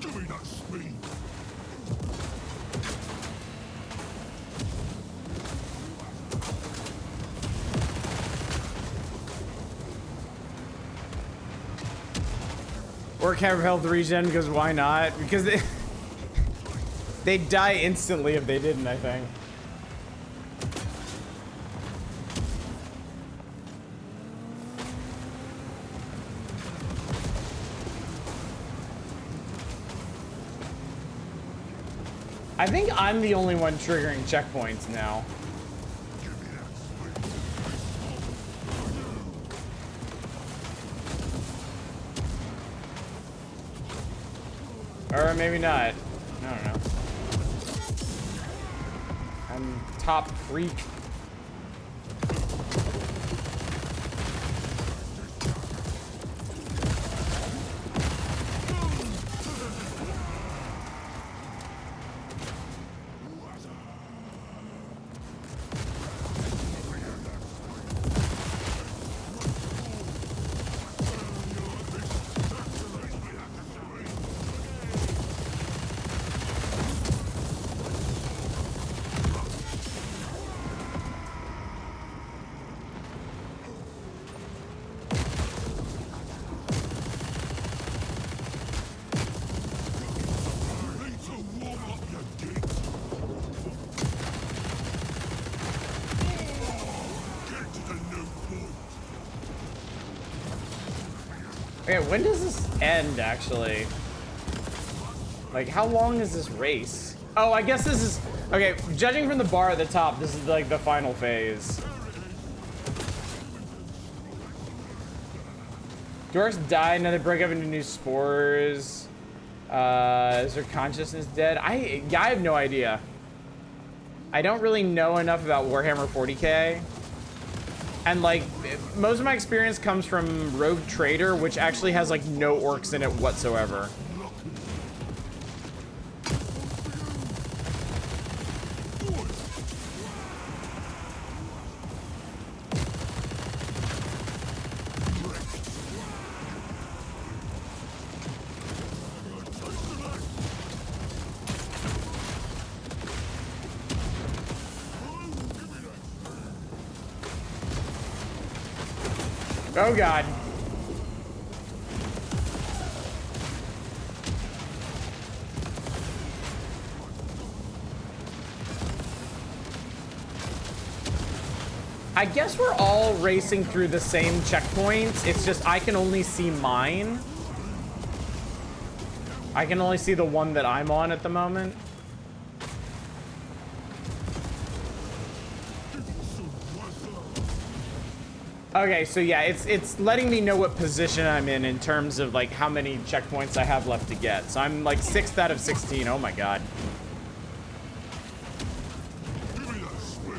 Give me that speed. Or have health regen, because why not? Because they'd die instantly if they didn't, I think. I think I'm the only one triggering checkpoints now. Or maybe not. I don't know. I'm top freak. Okay, when does this end, actually? Like, how long is this race? Oh, I guess this is... Okay, judging from the bar at the top, this is, like, the final phase. Dorks die, now they break up into new spores. Is their consciousness dead? I have no idea. I don't really know enough about Warhammer 40K. And like, most of my experience comes from Rogue Trader, which actually has like no orcs in it whatsoever. Oh God. I guess we're all racing through the same checkpoints. It's just I can only see mine. I can only see the one that I'm on at the moment. Okay, so yeah, it's letting me know what position I'm in terms of like how many checkpoints I have left to get. So I'm like 6th out of 16. Oh my god. Give me that speed.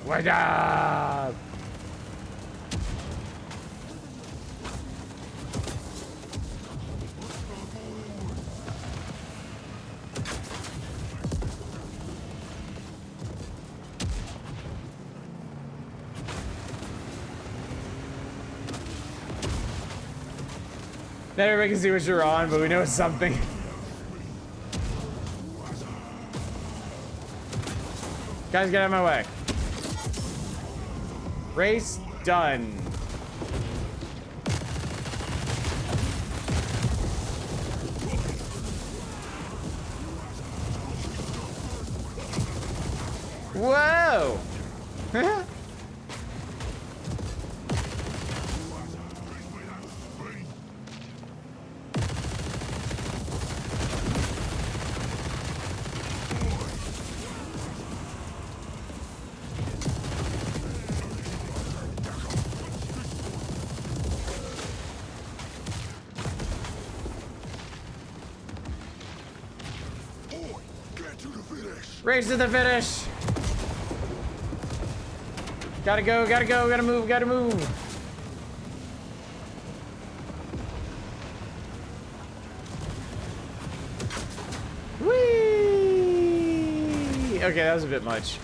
What up? Not everybody can see what you're on, but we know it's something. Guys, get out of my way. Race done. Whoa! Race to the finish. Gotta go, gotta move, gotta move. Whee! Okay, that was a bit much.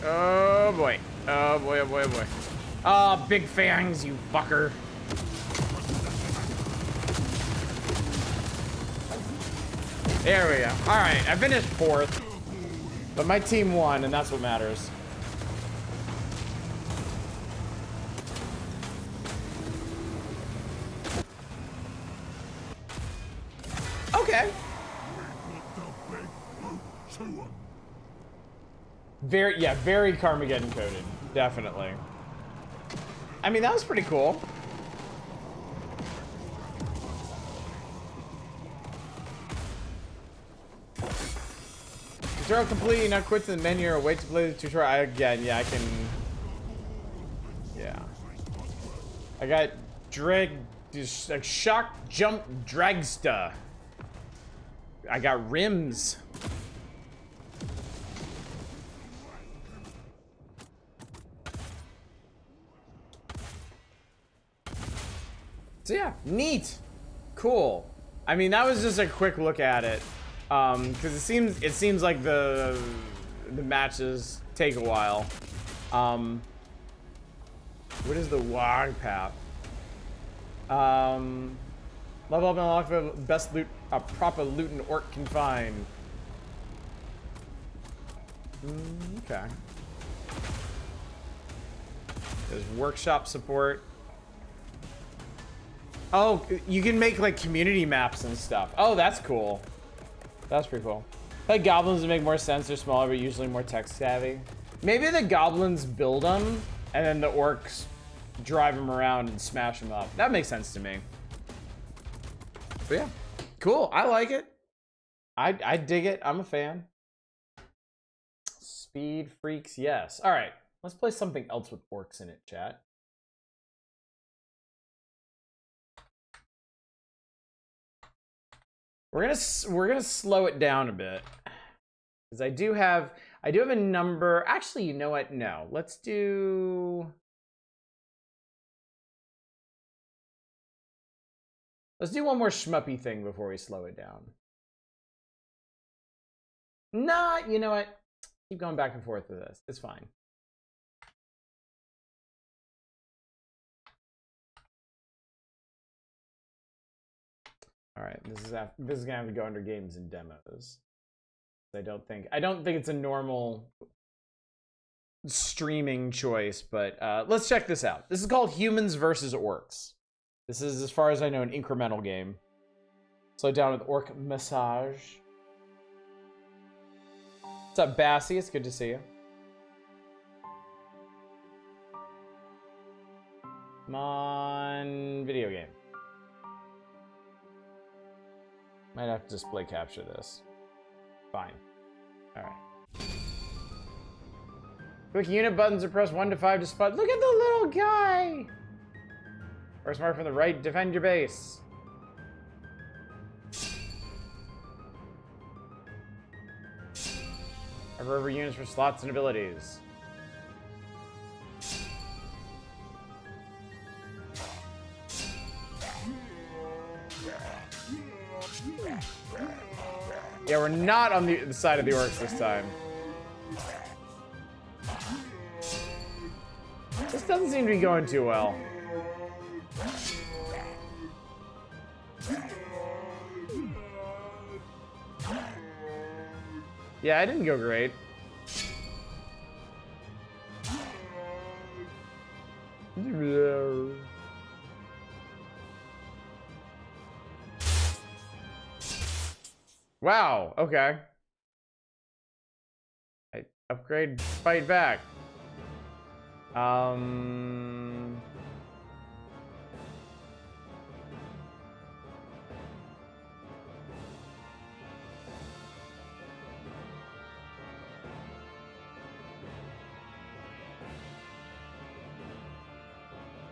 Oh boy. Oh boy, oh boy, oh boy. Oh, big fangs, you fucker. There we go. All right, I finished 4th, but my team won, and that's what matters. Okay. Very, yeah, very Carmageddon coded, definitely. I mean, that was pretty cool. Tutorial complete, now quit to the menu or wait to play the tutorial again. Yeah, I can. Yeah. I got just like shock jump dragsta. I got rims. So yeah, neat, cool. I mean, that was just a quick look at it. Because it seems like the matches take a while. What is the WH path? Level up and unlock the best loot, proper loot an orc can find. Okay. There's workshop support. Oh, you can make like community maps and stuff. Oh, that's cool. That's pretty cool. Like goblins would make more sense. They're smaller, but usually more tech savvy. Maybe the goblins build them, and then the orcs drive them around and smash them up. That makes sense to me. But yeah, cool. I like it. I dig it. I'm a fan. Speed freaks, yes. All right, let's play something else with orcs in it, chat. We're gonna slow it down a bit, because I do have a number. Actually, you know what? No, let's do one more shmuppy thing before we slow it down. Nah, you know what? Keep going back and forth with this. It's fine. All right, this is gonna have to go under games and demos. I don't think it's a normal streaming choice, but let's check this out. This is called Humans versus Orcs. This is, as far as I know, an incremental game. Slow down with Orc Massage. What's up, Bassy? It's good to see you. Come on, video game. Might have to display capture this. Fine. All right. Quick unit buttons are pressed 1 to 5 to spot. Look at the little guy! First mark from the right, defend your base. Hover over units for slots and abilities. Yeah, we're not on the side of the orcs this time. This doesn't seem to be going too well. Yeah, I didn't go great. Wow, okay. I upgrade, fight back.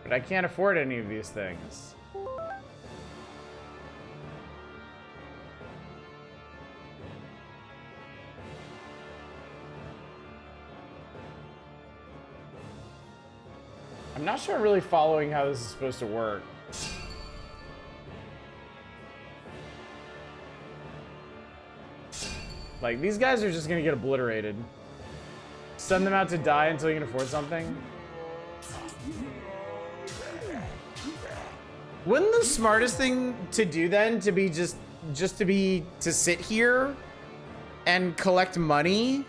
But I can't afford any of these things. I'm not sure I'm really following how this is supposed to work. Like, these guys are just gonna get obliterated. Send them out to die until you can afford something. Wouldn't the smartest thing to do then to be to sit here and collect money?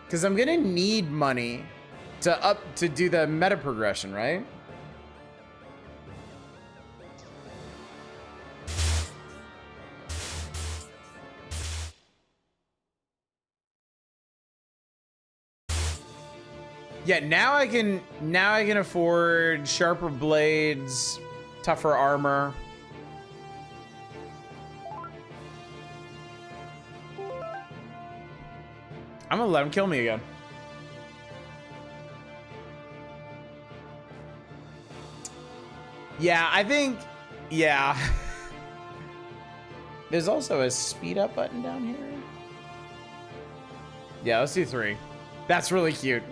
Because I'm gonna need money to do the meta progression, right? Yeah, now I can afford sharper blades, tougher armor. I'm gonna let him kill me again. Yeah, I think, yeah. There's also a speed up button down here. Yeah, let's do 3. That's really cute.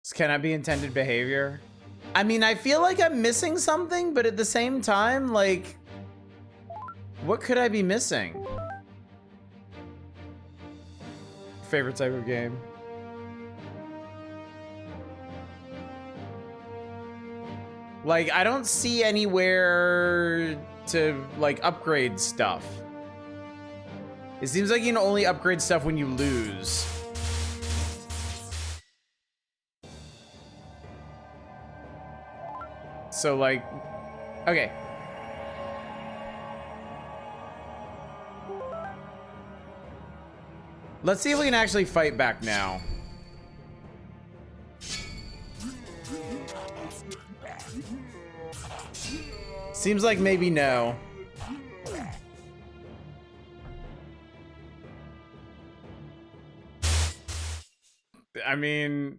This cannot be intended behavior. I mean, I feel like I'm missing something, but at the same time, like, what could I be missing? Favorite type of game? Like, I don't see anywhere to, like, upgrade stuff. It seems like you can only upgrade stuff when you lose. So, like, okay. Let's see if we can actually fight back now. Seems like maybe no. I mean...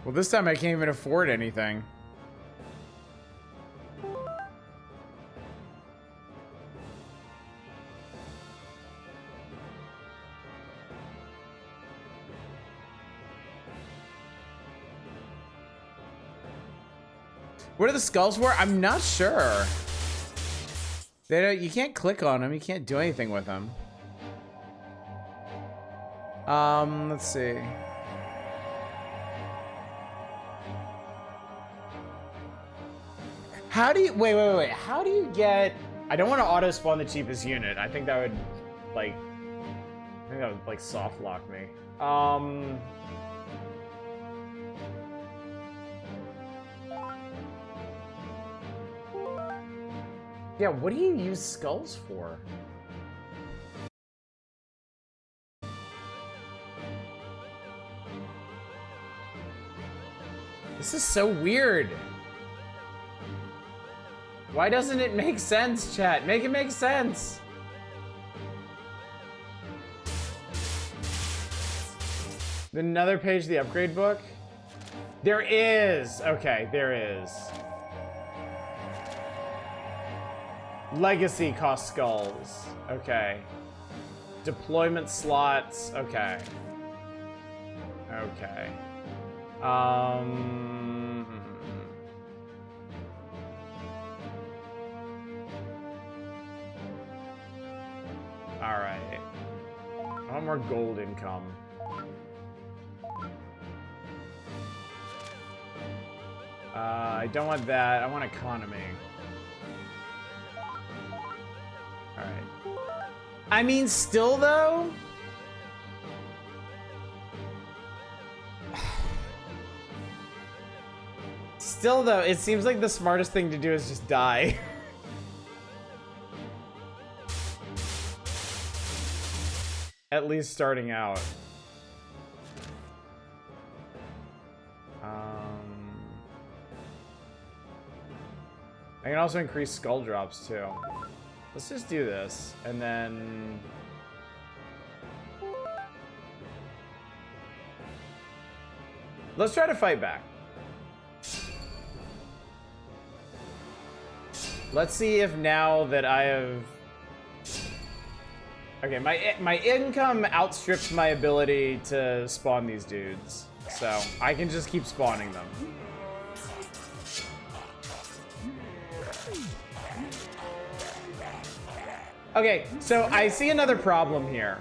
Well, this time I can't even afford anything. What are the skulls for? I'm not sure. They don't, you can't click on them. You can't do anything with them. Let's see. How do you, wait. How do you get, I don't want to auto spawn the cheapest unit. I think that would, like, soft lock me. Yeah, what do you use skulls for? This is so weird. Why doesn't it make sense, chat? Make it make sense. Another page of the upgrade book? There is! Okay, there is. Legacy cost skulls. Okay. Deployment slots. Okay. Okay. Alright. I want more gold income. I don't want that. I want economy. Alright. I mean, still though? Still though, it seems like the smartest thing to do is just die. At least starting out. I can also increase skull drops too. Let's just do this, and then... let's try to fight back. Let's see if now that I have... okay, my income outstrips my ability to spawn these dudes. So, I can just keep spawning them. Okay, so I see another problem here.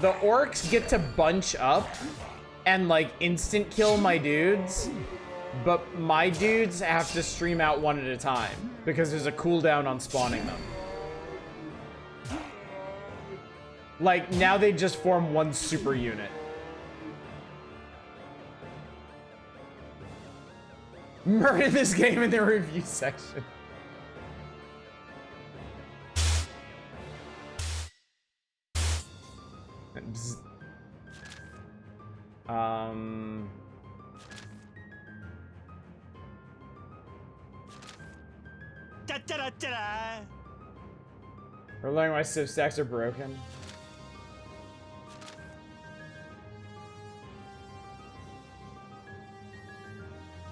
The orcs get to bunch up and, like, instant kill my dudes, but my dudes have to stream out one at a time because there's a cooldown on spawning them. Like, now they just form one super unit. Murder this game in the review section. We're learning why civ stacks are broken.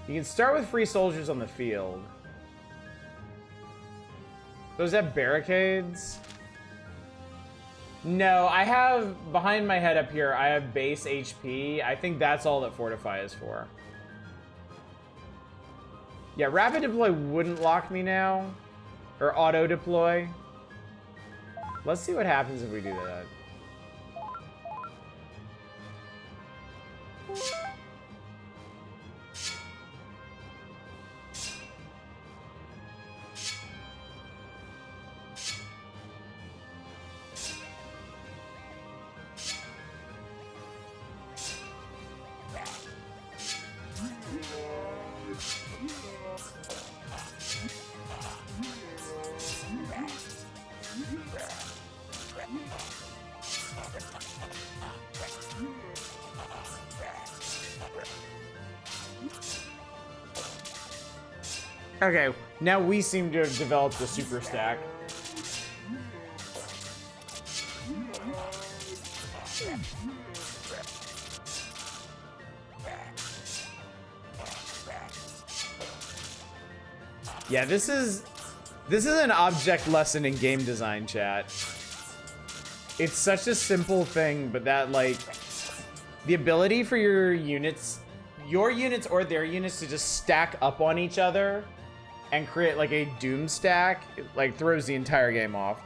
You can start with free soldiers on the field. Those have barricades? No, I have, behind my head up here, I have base HP. I think that's all that Fortify is for. Yeah, rapid deploy wouldn't lock me now. Or auto deploy. Let's see what happens if we do that. Okay, now we seem to have developed a super stack. Yeah, this is an object lesson in game design, chat. It's such a simple thing, but that, like, the ability for your units or their units to just stack up on each other and create like a doom stack, it, like, throws the entire game off.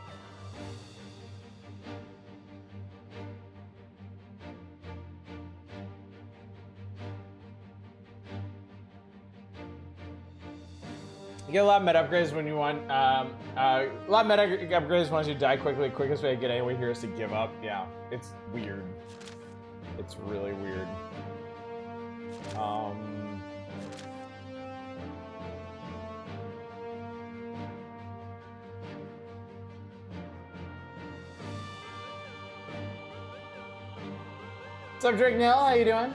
You get a lot of meta upgrades when you want, a lot of meta upgrades once you die quickly. Quickest way to get anywhere here is to give up. Yeah, it's weird. It's really weird. What's up, Drake Nell? How you doing?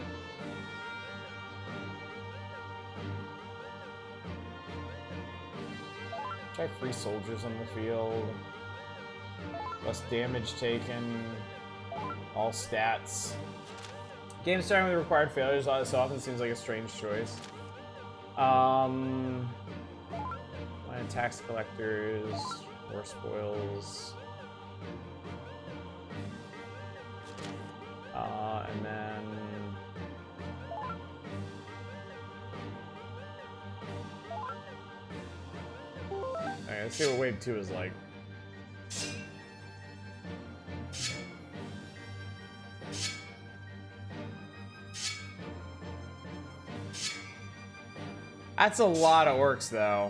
Try free soldiers on the field. Less damage taken. All stats. Game starting with required failures so often seems like a strange choice. Tax collectors, war spoils. And then alright, let's see what wave 2 is like. That's a lot of orcs, though.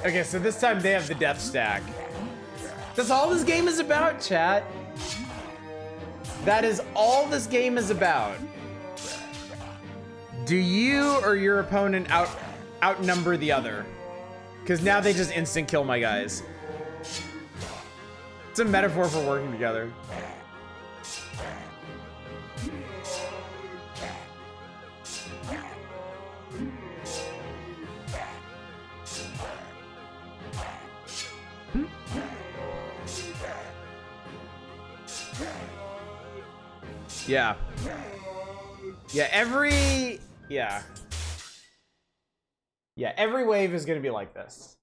Okay, so this time they have the death stack. That's all this game is about, chat. That is all this game is about. Do you or your opponent outnumber the other? Because now they just instant kill my guys. It's a metaphor for working together. Yeah. Yeah, every wave is gonna be like this.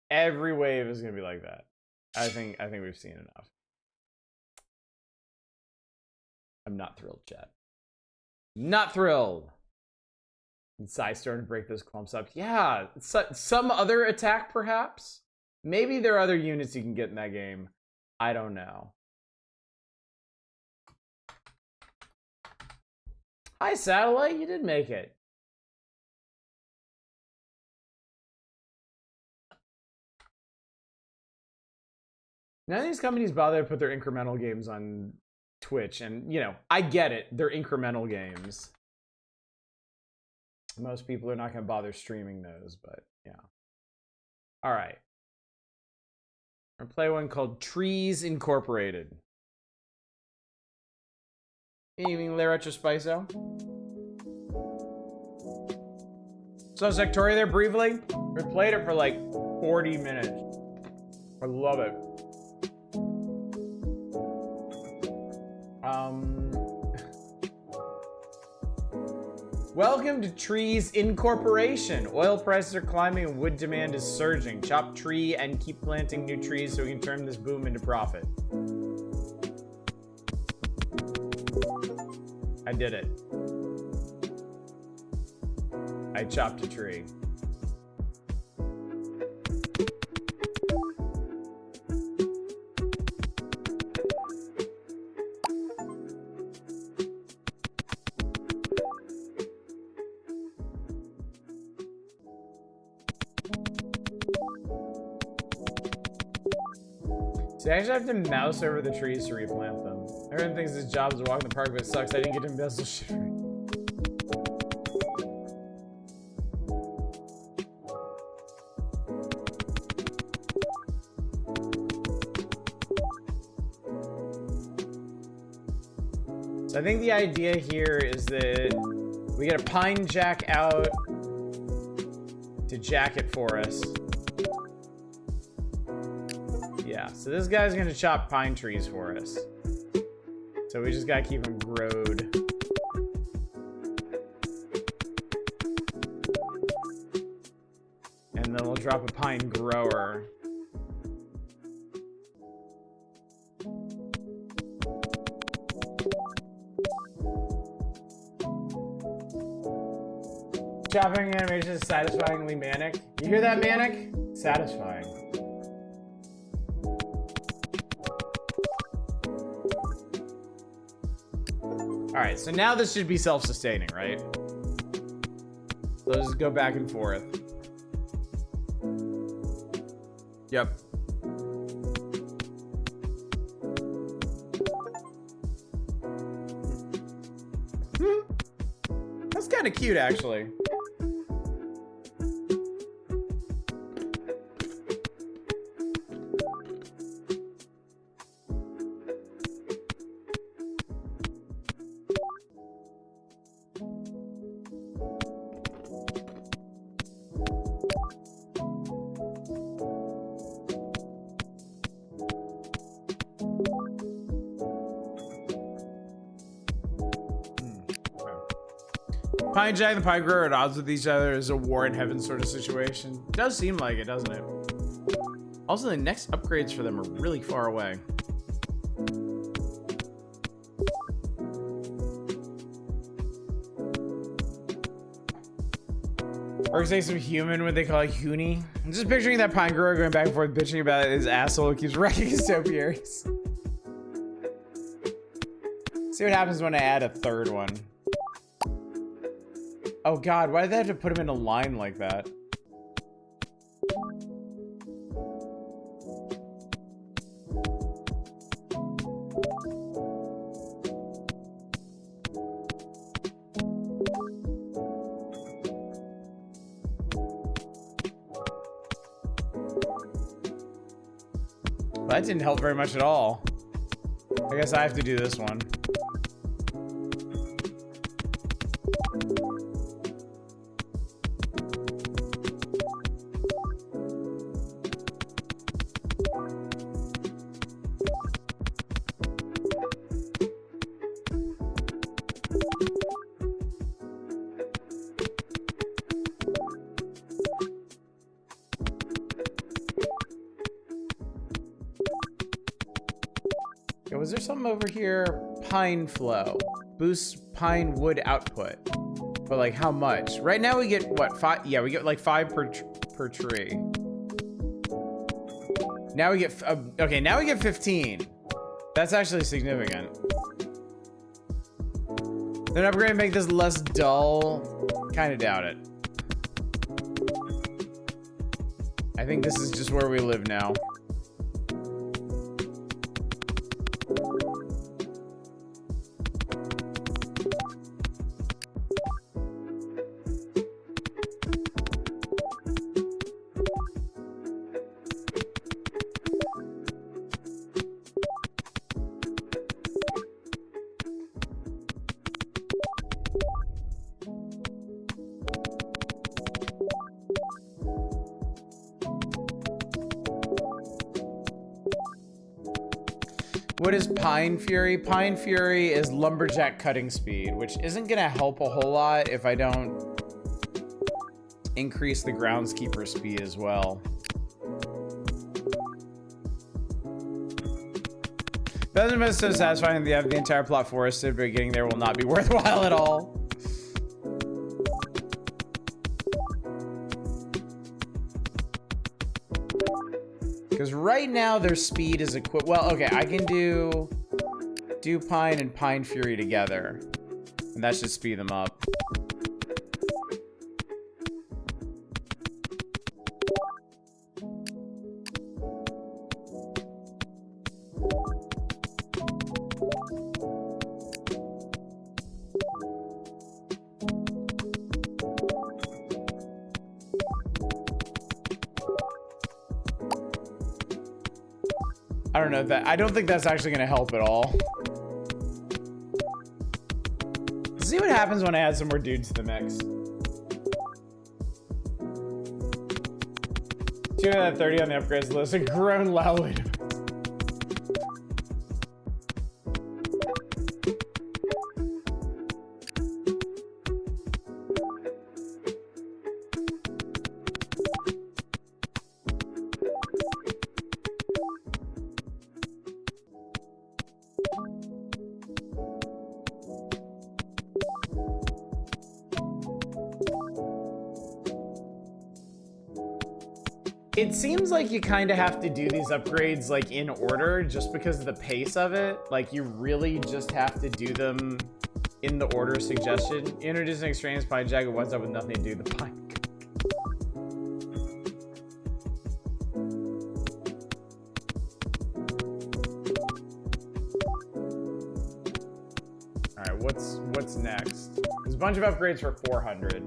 Every wave is gonna be like that. I think we've seen enough. I'm not thrilled, chat. Not thrilled. And Sai starting to break those clumps up. Yeah, some other attack perhaps. Maybe there are other units you can get in that game. I don't know. Hi, Satellite. You did make it. None of these companies bother to put their incremental games on Twitch. And, you know, I get it. They're incremental games. Most people are not going to bother streaming those, but yeah. All right. We're going to play one called Trees Incorporated. Evening, Le Retrospiso. So Sektori there briefly. We played it for like 40 minutes. I love it. Welcome to Trees Incorporation. Oil prices are climbing and wood demand is surging. Chop tree and keep planting new trees so we can turn this boom into profit. I did it. I chopped a tree. So I actually have to mouse over the trees to replant them. Everyone thinks his job is to walk in the park, but it sucks. I didn't get to embezzle shit right. So I think the idea here is that we get a pine jack out to jack it for us. Yeah, so this guy's gonna chop pine trees for us. So we just gotta keep them growed. And then we'll drop a pine grower. Chopping animation is satisfyingly manic. You hear that, manic? Satisfying. Alright, so now this should be self-sustaining, right? So let's just go back and forth. Yep. That's kind of cute, actually. Pine Jack and the Pine Grower at odds with each other is a war in heaven sort of situation. It does seem like it, doesn't it? Also, the next upgrades for them are really far away. Or say some human, what they call like Hoonie. I'm just picturing that Pine Grower going back and forth bitching about his asshole who keeps wrecking his topiaries. See what happens when I add a third one. Oh god, why did they have to put him in a line like that? Well, that didn't help very much at all. I guess I have to do this one. Was there something over here? Pine flow. Boosts pine wood output. But like how much? Right now we get what? 5? Yeah, we get like 5 per tree. Now we get, okay, now we get 15. That's actually significant. They're not going to make this less dull. Kind of doubt it. I think this is just where we live now. What is Pine Fury? Pine Fury is lumberjack cutting speed, which isn't gonna help a whole lot if I don't increase the groundskeeper speed as well. Doesn't it so satisfying that you have the entire plot forested, but getting there will not be worthwhile at all. Because right now their speed is well, okay, I can do Pine and Pine Fury together. And that should speed them up. I don't know that. I don't think that's actually going to help at all. Let's see what happens when I add some more dudes to the mix. 230 on the upgrades list. A grown loudly. It seems like you kind of have to do these upgrades like in order just because of the pace of it. Like you really just have to do them in the order suggestion. Introduce an extraneous pine jacket. What's up with nothing to do with the pine? All right, what's next? There's a bunch of upgrades for 400.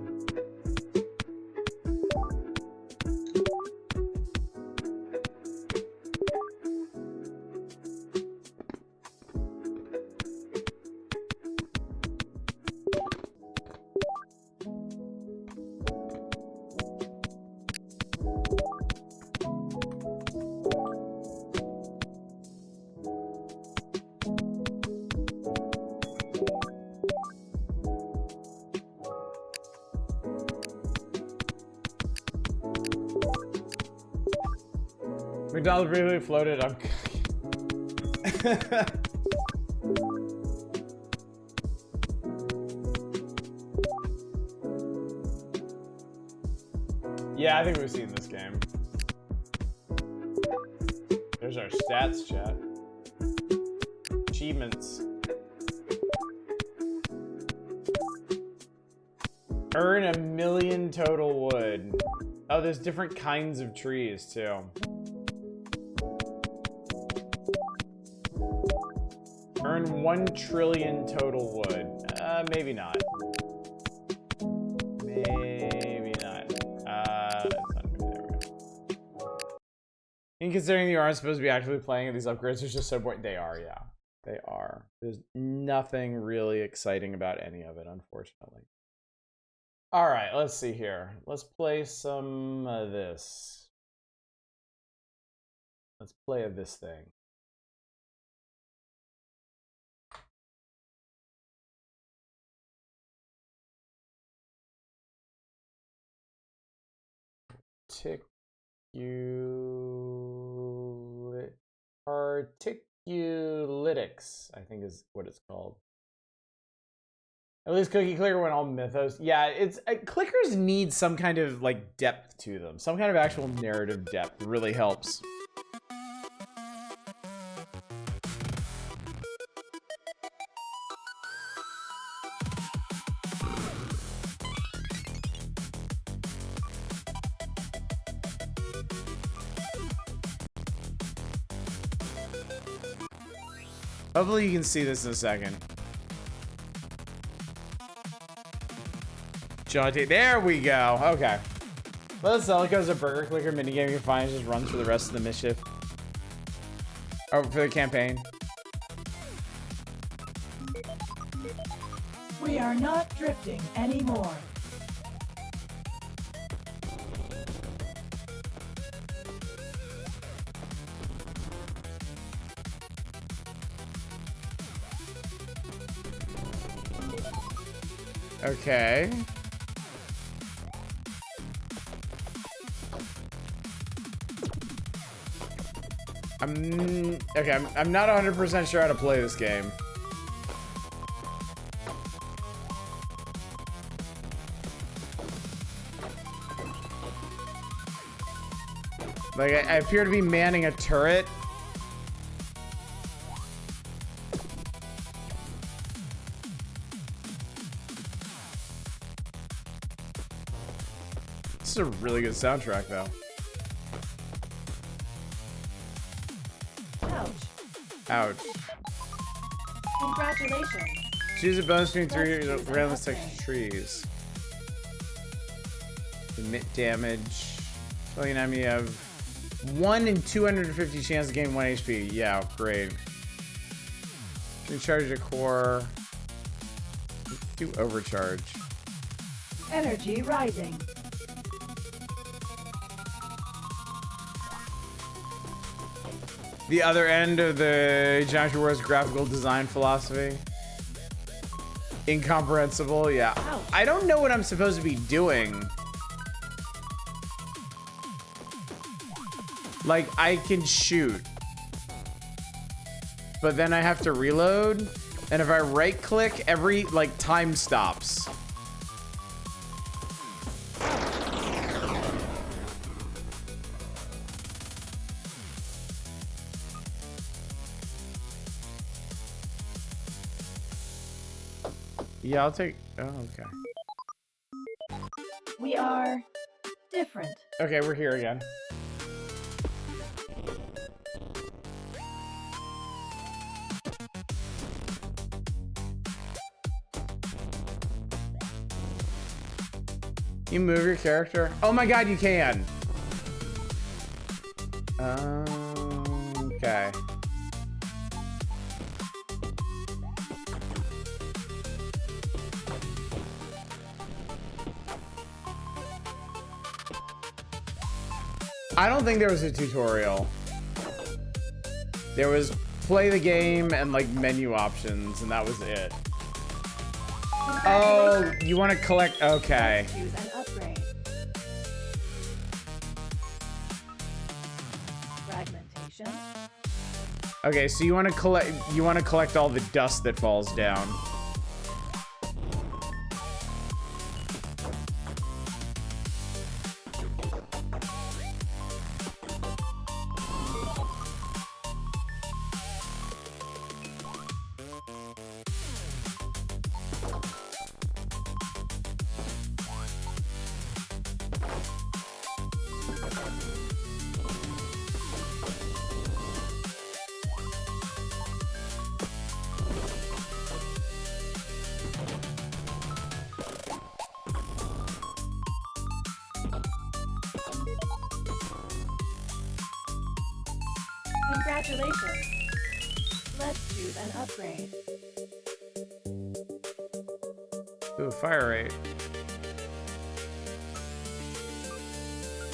McDonald's briefly floated. I'm. Yeah, I think we've seen this game. There's our stats, chat. Achievements. Earn 1,000,000 total wood. Oh, there's different kinds of trees too. Earn 1,000,000,000,000 total wood. Maybe not. Maybe not. There we go. In considering you aren't supposed to be actively playing at these upgrades, it's just so boring. They are, yeah. They are. There's nothing really exciting about any of it, unfortunately. All right, let's see here. Let's play some of this. Let's play this thing. Articulalytics, I think is what it's called. At least Cookie Clicker went all mythos. Yeah, it's clickers need some kind of like depth to them. Some kind of actual narrative depth really helps. Hopefully you can see this in a second. Jaunty, there we go. Okay. Let's sell it goes a burger clicker minigame you can find just runs for the rest of the mischief. Oh, for the campaign. We are not drifting anymore. Okay. I'm not 100% sure how to play this game. Like, I appear to be manning a turret. This is a really good soundtrack, though. Ouch. Ouch. Congratulations. Choose a bonus between 3 random section trees. Emit damage. Well, you know, you have 1 in 250 chance to gain 1 HP. Yeah, great. Recharge your core. Do overcharge. Energy rising. The other end of the Geometry Wars graphical design philosophy. Incomprehensible, yeah. Ouch. I don't know what I'm supposed to be doing. Like, I can shoot. But then I have to reload. And if I right click, every, like, time stops. Yeah, I'll take... Oh, okay. We are different. Okay, we're here again. You move your character? Oh my god, you can! Okay. I don't think there was a tutorial. There was play the game and like menu options, and that was it. Oh, you want to collect? Okay. Choose an upgrade. Fragmentation. Okay, so you want to collect? You want to collect all the dust that falls down. Congratulations. Let's choose an upgrade. Ooh, fire rate.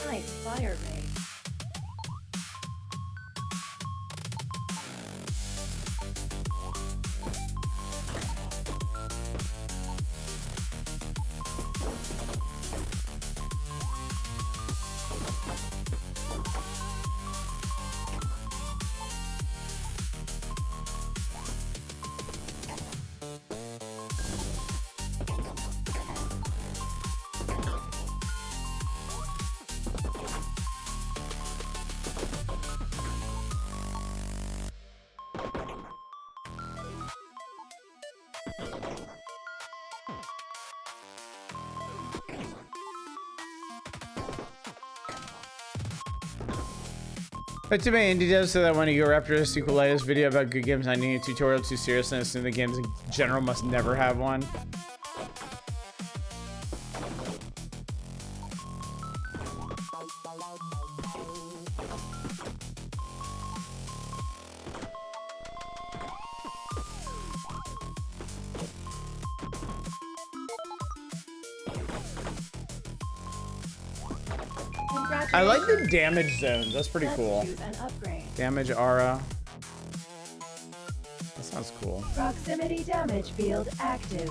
Nice fire rate. But to me, Indie does so that when you go after a sequelitis video about good games, I need a tutorial too serious, and assume the games in general must never have one. I like the damage zones. That's pretty cool. Choose an upgrade. Damage aura. That sounds cool. Proximity damage field active.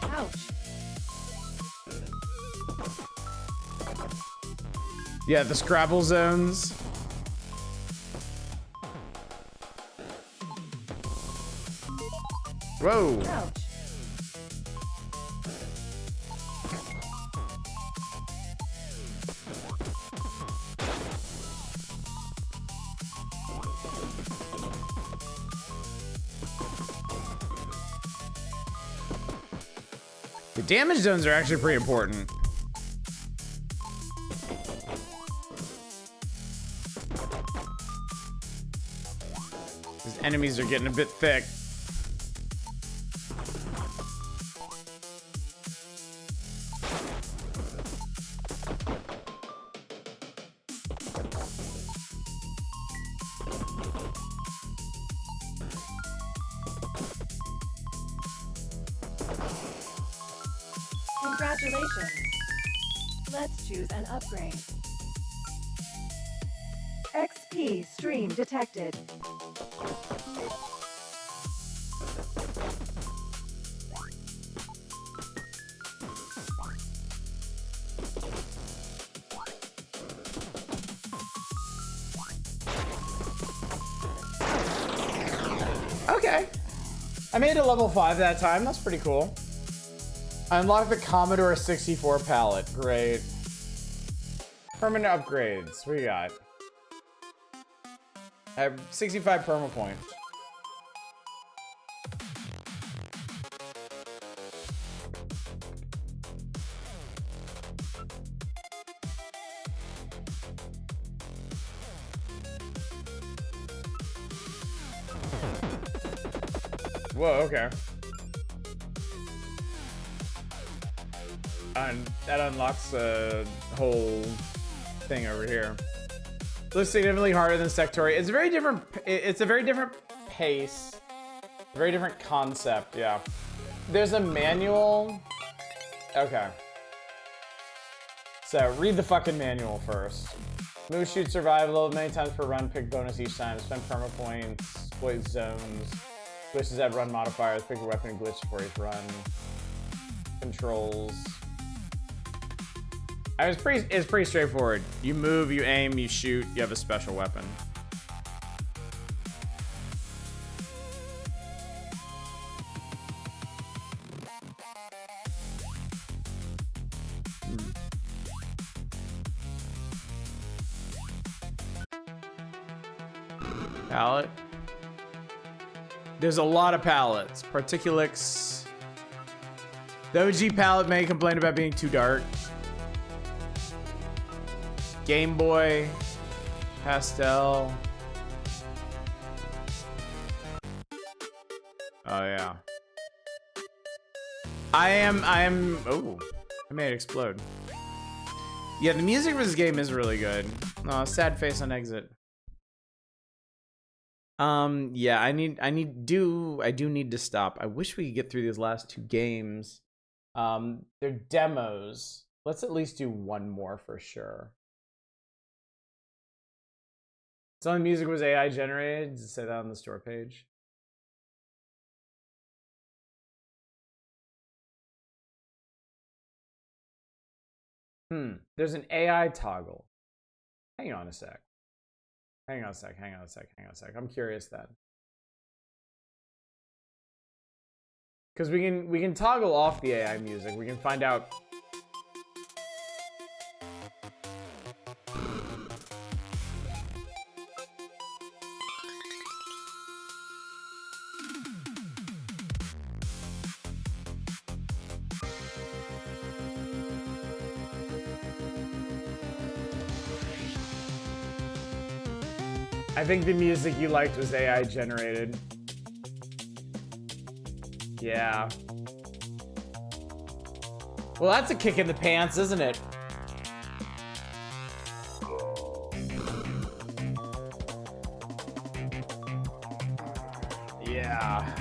Ouch. Yeah, the Scrabble zones. Whoa. Ouch. The damage zones are actually pretty important. These enemies are getting a bit thick. Congratulations. Let's choose an upgrade. XP stream detected. Okay. I made it level 5 that time. That's pretty cool. I unlocked the Commodore 64 palette. Great. Permanent upgrades. What do you got? I have 65 perma points. Whoa, okay. And that unlocks a whole thing over here. Looks significantly harder than Sektori. It's a very different. It's a very different pace, very different concept. Yeah. There's a manual. Okay. So read the fucking manual first. Move, shoot, survive, load many times per run. Pick bonus each time. Spend perma points. Exploit zones. Glitches have run modifiers. Pick a weapon and glitch for each run. Controls. It's pretty straightforward. You move, you aim, you shoot, you have a special weapon. Palette. There's a lot of palettes. Particulix. The OG palette may complain about being too dark. Game Boy. Pastel. Oh yeah. I am, oh, I made it explode. Yeah, the music for this game is really good. Oh, sad face on exit. Yeah, I do need to stop. I wish we could get through these last two games. They're demos. Let's at least do one more for sure. Some of the music was AI generated. Does it say that on the store page? There's an AI toggle. Hang on a sec. Hang on a sec. I'm curious then. Because we can toggle off the AI music. We can find out. I think the music you liked was AI generated. Yeah. Well, that's a kick in the pants, isn't it? Yeah.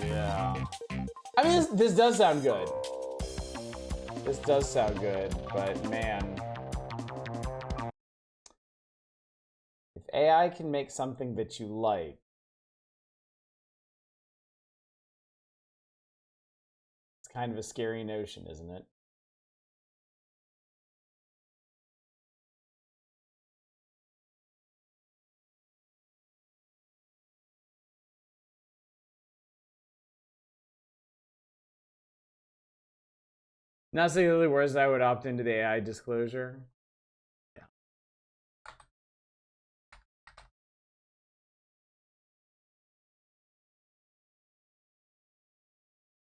Yeah. I mean, this does sound good. This does sound good, but man. If AI can make something that you like, it's kind of a scary notion, isn't it? Not saying the words I would opt into the AI disclosure. Yeah.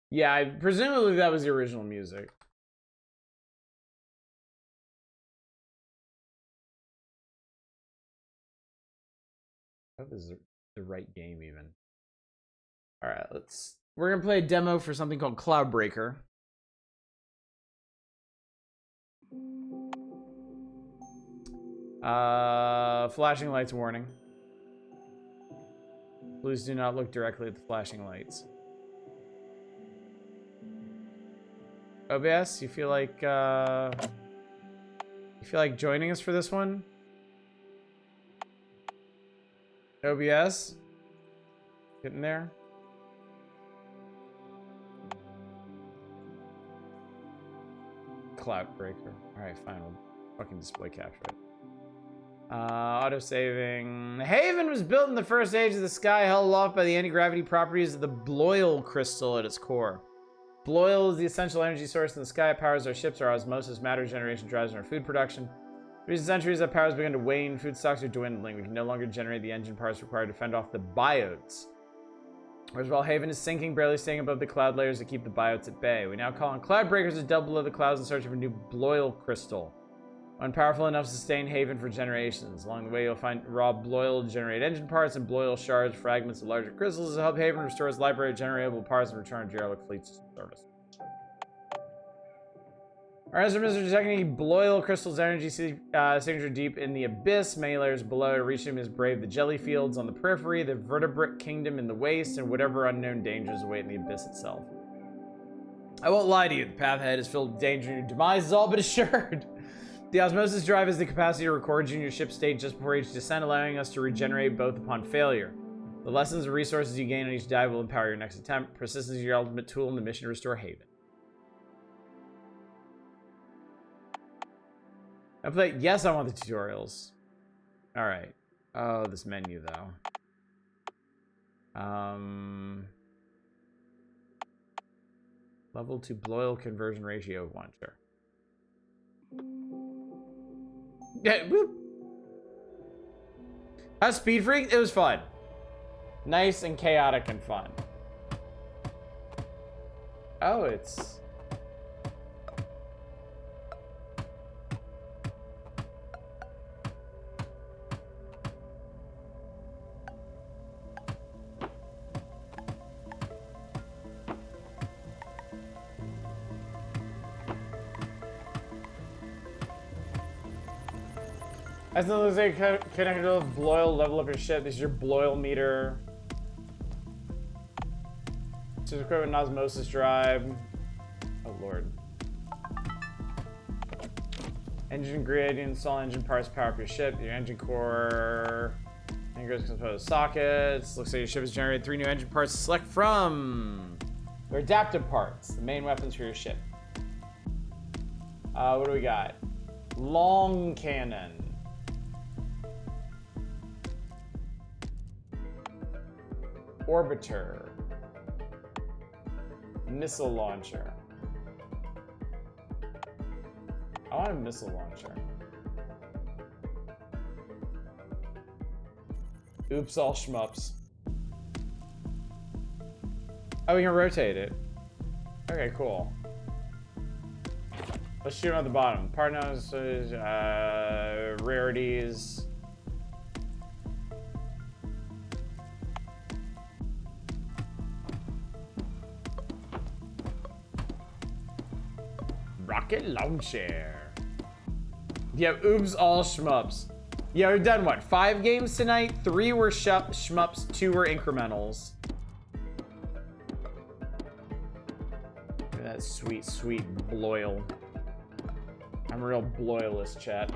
Yeah, presumably that was the original music. That was the right game even. All right, we're gonna play a demo for something called Cloudbreaker. Flashing lights warning. Please do not look directly at the flashing lights. OBS, you feel like joining us for this one? OBS? Getting there? Cloudbreaker. Alright, fine, we'll fucking display capture it. Auto-saving. Haven was built in the first age of the sky, held aloft by the anti-gravity properties of the Bloyle crystal at its core. Bloil is the essential energy source in the sky. It powers our ships. Our osmosis matter generation drives our food production. In recent centuries, that power has begun to wane. Food stocks are dwindling. We can no longer generate the engine parts required to fend off the biotes. Roosevelt Haven is sinking, barely staying above the cloud layers that keep the biotes at bay. We now call on cloud breakers to delve below the clouds in search of a new Bloil crystal. One powerful enough to sustain Haven for generations. Along the way, you'll find raw Bloil to generate engine parts and Bloil shards, fragments of larger crystals to help Haven restore its library of generatable parts and return derelict fleets to service. Our instruments are detecting Bloil crystal's energy signature deep in the abyss. Many layers below to reach him is brave the jelly fields on the periphery, the vertebrate kingdom in the waste, and whatever unknown dangers await in the abyss itself. I won't lie to you, the path ahead is filled with danger and your demise is all but assured. The osmosis drive has the capacity to record you in your ship's state just before each descent, allowing us to regenerate both upon failure. The lessons and resources you gain on each dive will empower your next attempt. Persistence is your ultimate tool in the mission to restore Haven. I play. Yes, I want the tutorials. All right. Oh, this menu though. Level 2 Bloil conversion ratio of 1. Sure. Yeah. Whoop. How's Speed Freak? It was fun. Nice and chaotic and fun. Oh, it's. As long as they connected to Bloil, level up your ship. This is your Bloil meter. To equip an osmosis drive. Oh lord. Engine grid, you install engine parts, power up your ship. Your engine core. Engine goes composed sockets. Looks like your ship has generated 3 new engine parts to select from. They're adaptive parts, the main weapons for your ship. What do we got? Long cannon. Orbiter. Missile launcher. I want a missile launcher. Oops, all shmups. Oh, we can rotate it. Okay, cool. Let's shoot them at the bottom. Partners, rarities. Rocket launcher. Yeah, oops, all shmups. Yeah, we've done what? 5 games tonight? 3 were shmups, 2 were incrementals. Look at that sweet, sweet Bloil. I'm a real Bloilist, chat.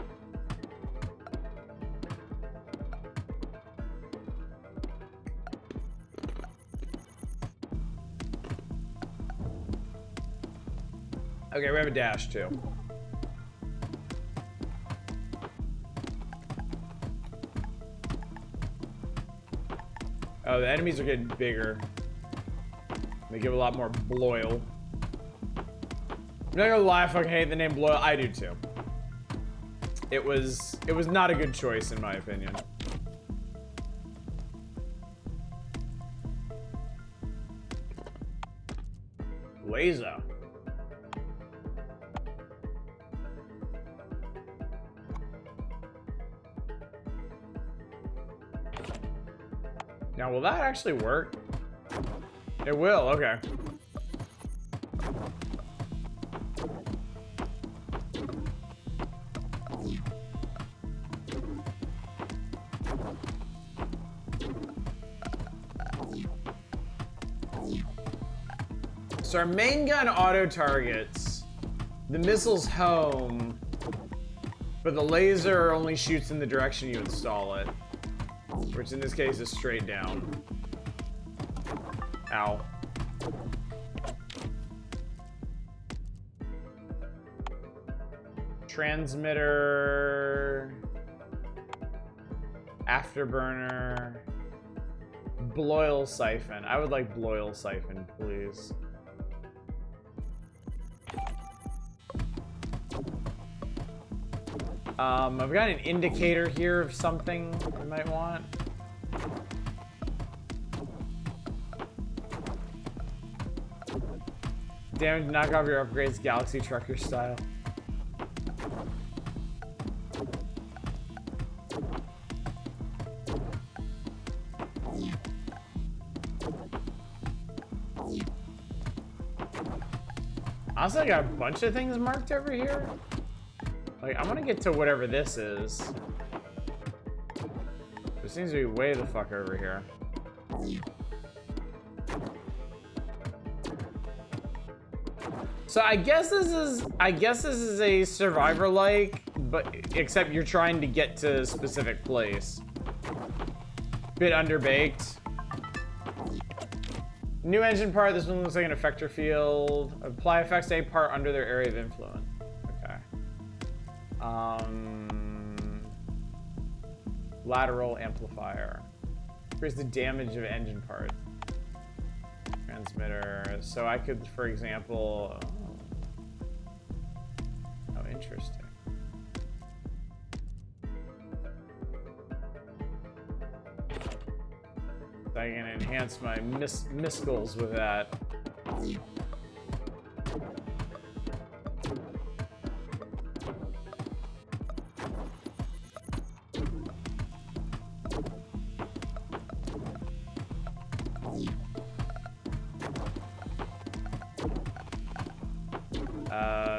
Okay, we have a dash too. Oh, the enemies are getting bigger. They give a lot more Bloil. I'm not gonna lie, I fucking hate the name Bloil. I do too. It was not a good choice in my opinion. Laser. Now, will that actually work? It will, okay. So our main gun auto targets the missiles home, but the laser only shoots in the direction you install it. Which in this case is straight down. Ow. Transmitter. Afterburner. Bloil siphon. I would like Bloil siphon, please. I've got an indicator here of something you might want. Damn, knock off your upgrades, Galaxy Trucker style. Honestly, I got a bunch of things marked over here. Like, I want to get to whatever this is. There seems to be way the fuck over here. So I guess this is a survivor-like, but except you're trying to get to a specific place. Bit underbaked. New engine part. This one looks like an effector field. Apply effects to a part under their area of influence. Okay. Lateral amplifier. Increase the damage of engine parts. Transmitter. So I could, for example. Oh, interesting. I can enhance my missiles with that.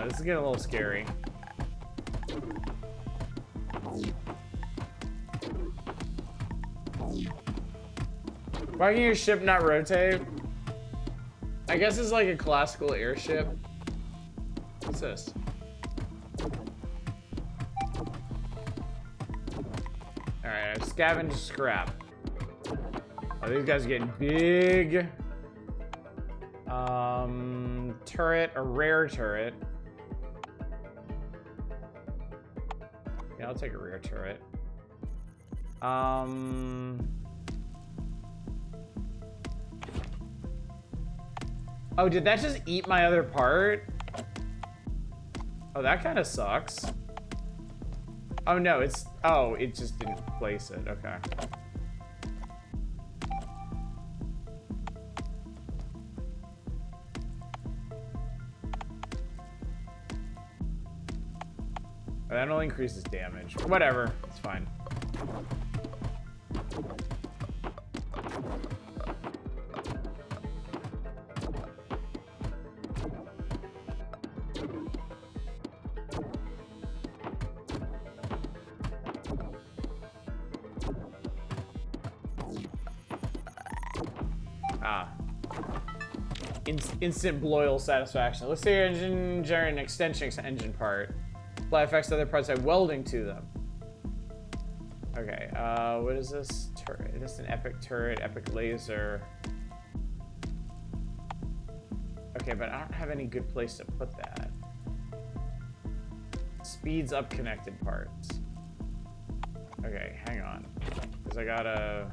This is getting a little scary. Why can your ship not rotate? I guess it's like a classical airship. What's this? Alright, I've scavenged scrap. Oh, these guys are getting big. Turret, a rare turret. Yeah, I'll take a rare turret. Oh, did that just eat my other part? Oh, that kind of sucks. Oh, no, it's... Oh, it just didn't place it. Okay. Oh, that only increases damage. Whatever. It's fine. Instant loyal satisfaction. Let's say your engine generate an extension engine part. Apply effects to other parts by welding to them. Okay, what is this? Turret. This is an epic turret, epic laser. Okay, but I don't have any good place to put that. Speeds up connected parts. Okay, hang on. Because I gotta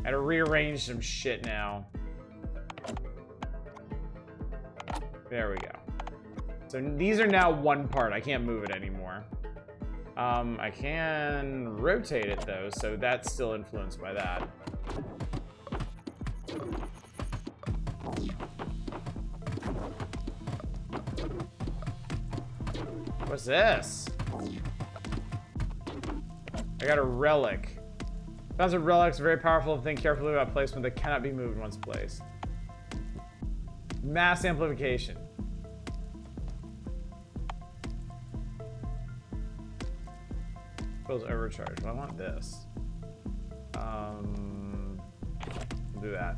rearrange some shit now. There we go. So these are now one part. I can't move it anymore. I can rotate it though, so that's still influenced by that. What's this? I got a relic. Found a relics very powerful. Think carefully about placement that cannot be moved once placed. Mass amplification. Feels overcharged. Well, I want this. We'll do that.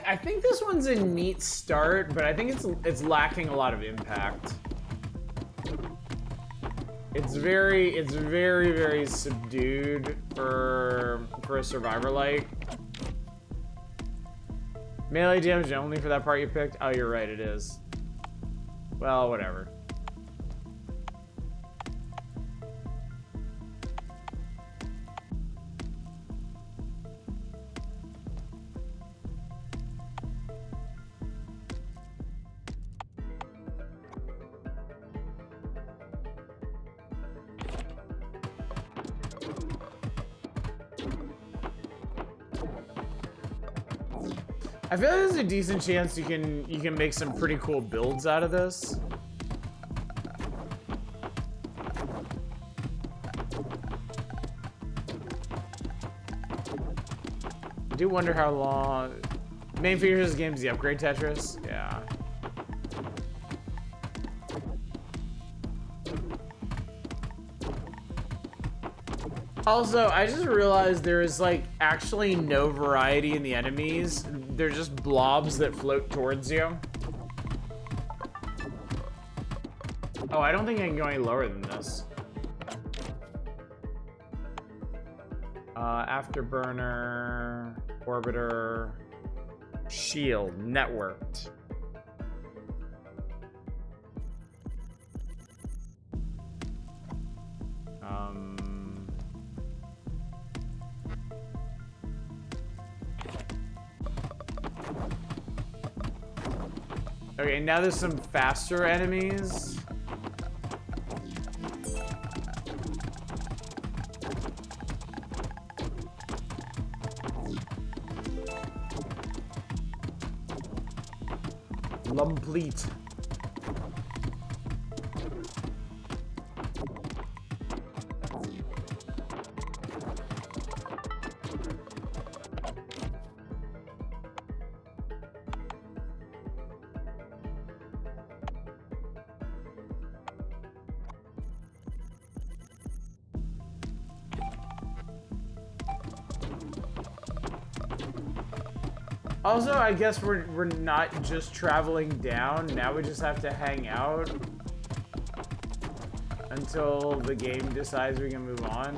I think this one's a neat start, but I think it's lacking a lot of impact. It's very subdued for a survivor-like. Melee damage only for that part you picked? Oh, you're right, it is. Well, whatever. I feel like there's a decent chance you can make some pretty cool builds out of this. I do wonder how long. Main features of this game is the upgrade Tetris. Yeah. Also, I just realized there is like actually no variety in the enemies. They're just blobs that float towards you. Oh, I don't think I can go any lower than this. Afterburner, orbiter, shield, networked. Okay, now there's some faster enemies. Lumplete. Also, I guess we're not just traveling down. Now we just have to hang out until the game decides we can move on.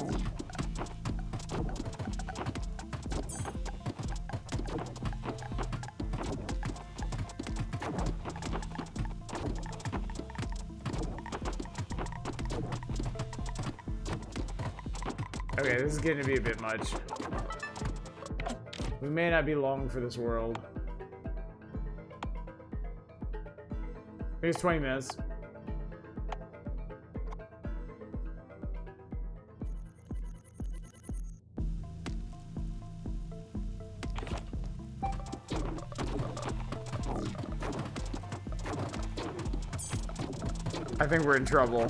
Okay, this is getting to be a bit much. We may not be long for this world. I think it's 20 minutes. I think we're in trouble.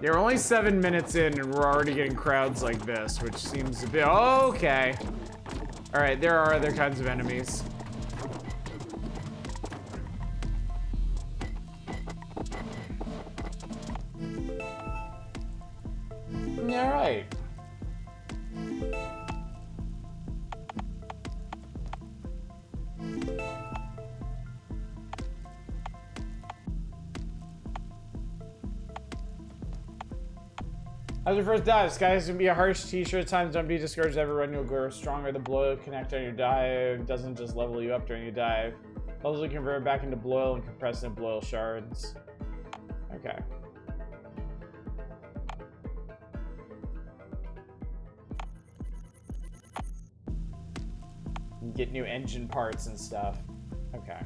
Yeah, we're only 7 minutes in and we're already getting crowds like this, which seems a bit... Okay. Alright, there are other kinds of enemies. Alright. How's your first dive? Sky's gonna be a harsh t-shirt. Times don't be discouraged. Every run you'll grow stronger. The blow connector on your dive doesn't just level you up during your dive. Levels will convert back into bloil and compress into bloil shards. Okay. Get new engine parts and stuff. Okay.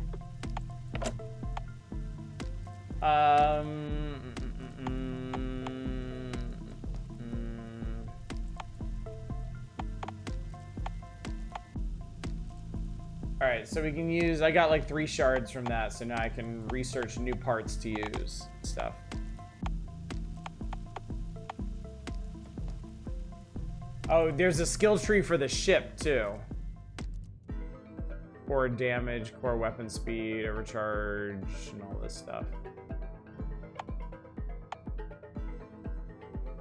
Alright, so we can use... I got like 3 shards from that, so now I can research new parts to use. Stuff. Oh, there's a skill tree for the ship, too. Core damage, core weapon speed, overcharge, and all this stuff.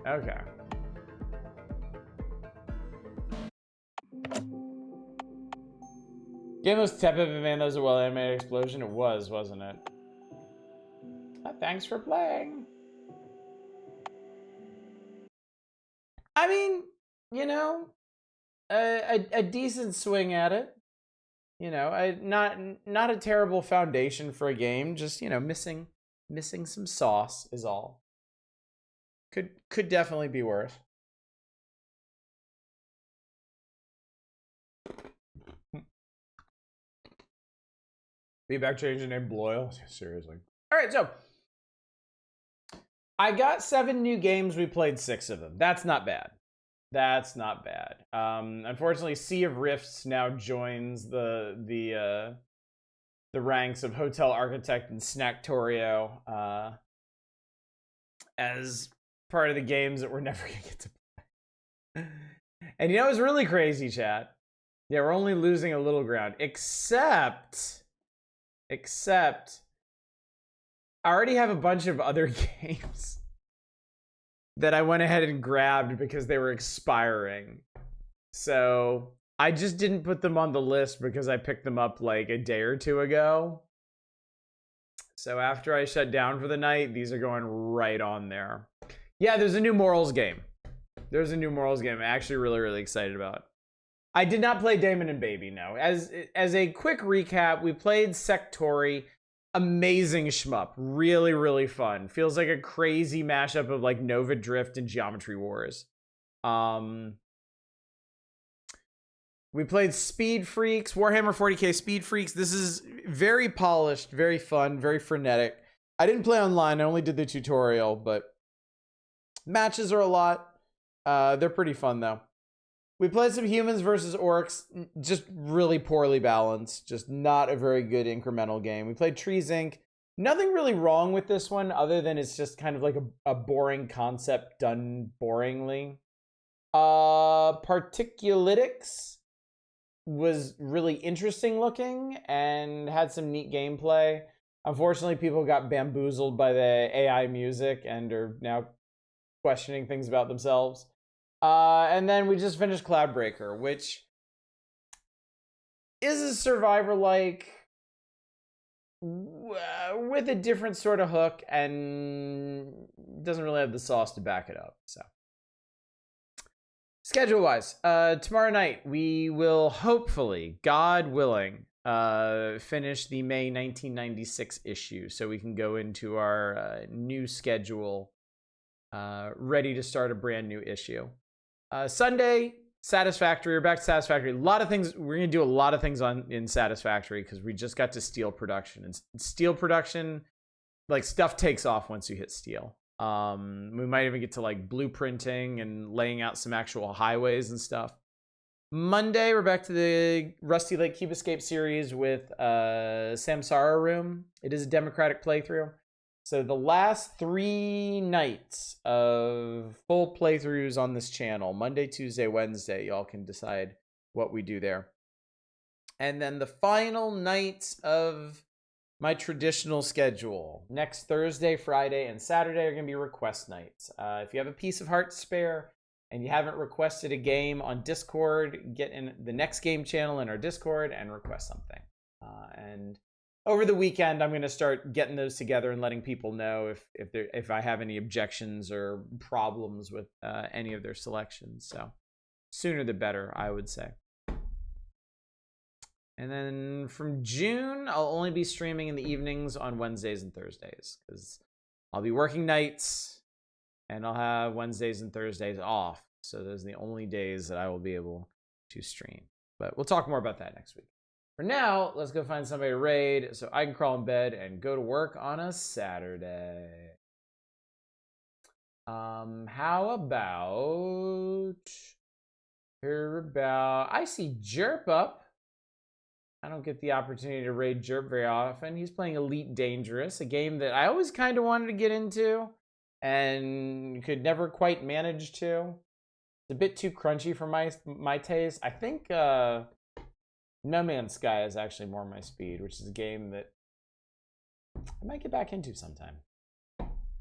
Okay. Game was tepid, but man, that was a well-animated explosion. It was, wasn't it? Thanks for playing. I mean, you know, a decent swing at it. You know, not a terrible foundation for a game. Just, you know, missing some sauce is all. Could definitely be worse. Feedback change the name Bloyle. Seriously. All right, so I got 7 new games. We played 6 of them. That's not bad. That's not bad. Unfortunately, Sea of Rifts now joins the ranks of Hotel Architect and Snacktorio as part of the games that we're never gonna get to play. And you know, it's really crazy, chat. Yeah, we're only losing a little ground, except I already have a bunch of other games that I went ahead and grabbed because they were expiring. So I just didn't put them on the list because I picked them up like a day or 2 ago. So after I shut down for the night, these are going right on there. Yeah, there's a new Morals game. There's a new Morals game I'm actually really, really excited about. I did not play Damon and Baby, no. As a quick recap, we played Sektori. Amazing shmup. Really, really fun. Feels like a crazy mashup of like Nova Drift and Geometry Wars. We played Speed Freaks, Warhammer 40K Speed Freaks. This is very polished, very fun, very frenetic. I didn't play online. I only did the tutorial, but matches are a lot. They're pretty fun though. We played some Humans versus Orcs, just really poorly balanced, just not a very good incremental game. We played Trees Inc. Nothing really wrong with this one other than it's just kind of like a boring concept done boringly. Particulitics was really interesting looking and had some neat gameplay. Unfortunately, people got bamboozled by the AI music and are now questioning things about themselves. And then we just finished Cloudbreaker, which is a survivor-like with a different sort of hook and doesn't really have the sauce to back it up. So, schedule-wise, tomorrow night we will hopefully, God willing, finish the May 1996 issue, so we can go into our new schedule, ready to start a brand new issue. Sunday, Satisfactory. We're back to Satisfactory. A lot of things. We're gonna do a lot of things in Satisfactory because we just got to steel production. And steel production, like, stuff takes off once you hit steel. We might even get to like blueprinting and laying out some actual highways and stuff. Monday, we're back to the Rusty Lake Cube Escape series with Samsara Room. It is a democratic playthrough. So the last 3 nights of full playthroughs on this channel, Monday, Tuesday, Wednesday, y'all can decide what we do there. And then the final nights of my traditional schedule, next Thursday, Friday, and Saturday are going to be request nights. If you have a piece of heart spare and you haven't requested a game on Discord, get in the Next Game channel in our Discord and request something. And over the weekend, I'm going to start getting those together and letting people know if I have any objections or problems with any of their selections. So sooner the better, I would say. And then from June, I'll only be streaming in the evenings on Wednesdays and Thursdays because I'll be working nights and I'll have Wednesdays and Thursdays off. So those are the only days that I will be able to stream. But we'll talk more about that next week. For now, let's go find somebody to raid so I can crawl in bed and go to work on a Saturday. How about... I see Jerp up. I don't get the opportunity to raid Jerp very often. He's playing Elite Dangerous, a game that I always kind of wanted to get into and could never quite manage to. It's a bit too crunchy for my taste. I think... No Man's Sky is actually more my speed, which is a game that I might get back into sometime.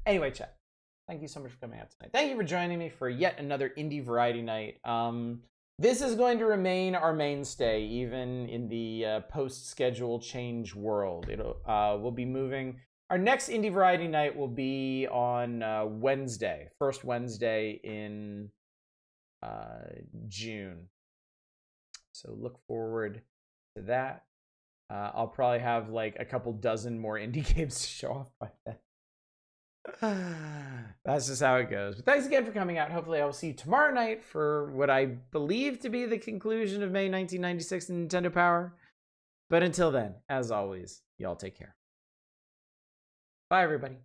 Anyway, chat, thank you so much for coming out tonight. Thank you for joining me for yet another indie variety night. This is going to remain our mainstay, even in the post-schedule change world. We'll be moving. Our next indie variety night will be on Wednesday, first Wednesday in June. So look forward to that. I'll probably have like a couple dozen more indie games to show off by then. That's just how it goes. But thanks again for coming out. Hopefully I will see you tomorrow night for what I believe to be the conclusion of May 1996 in Nintendo Power. But until then, as always, y'all take care. Bye, everybody.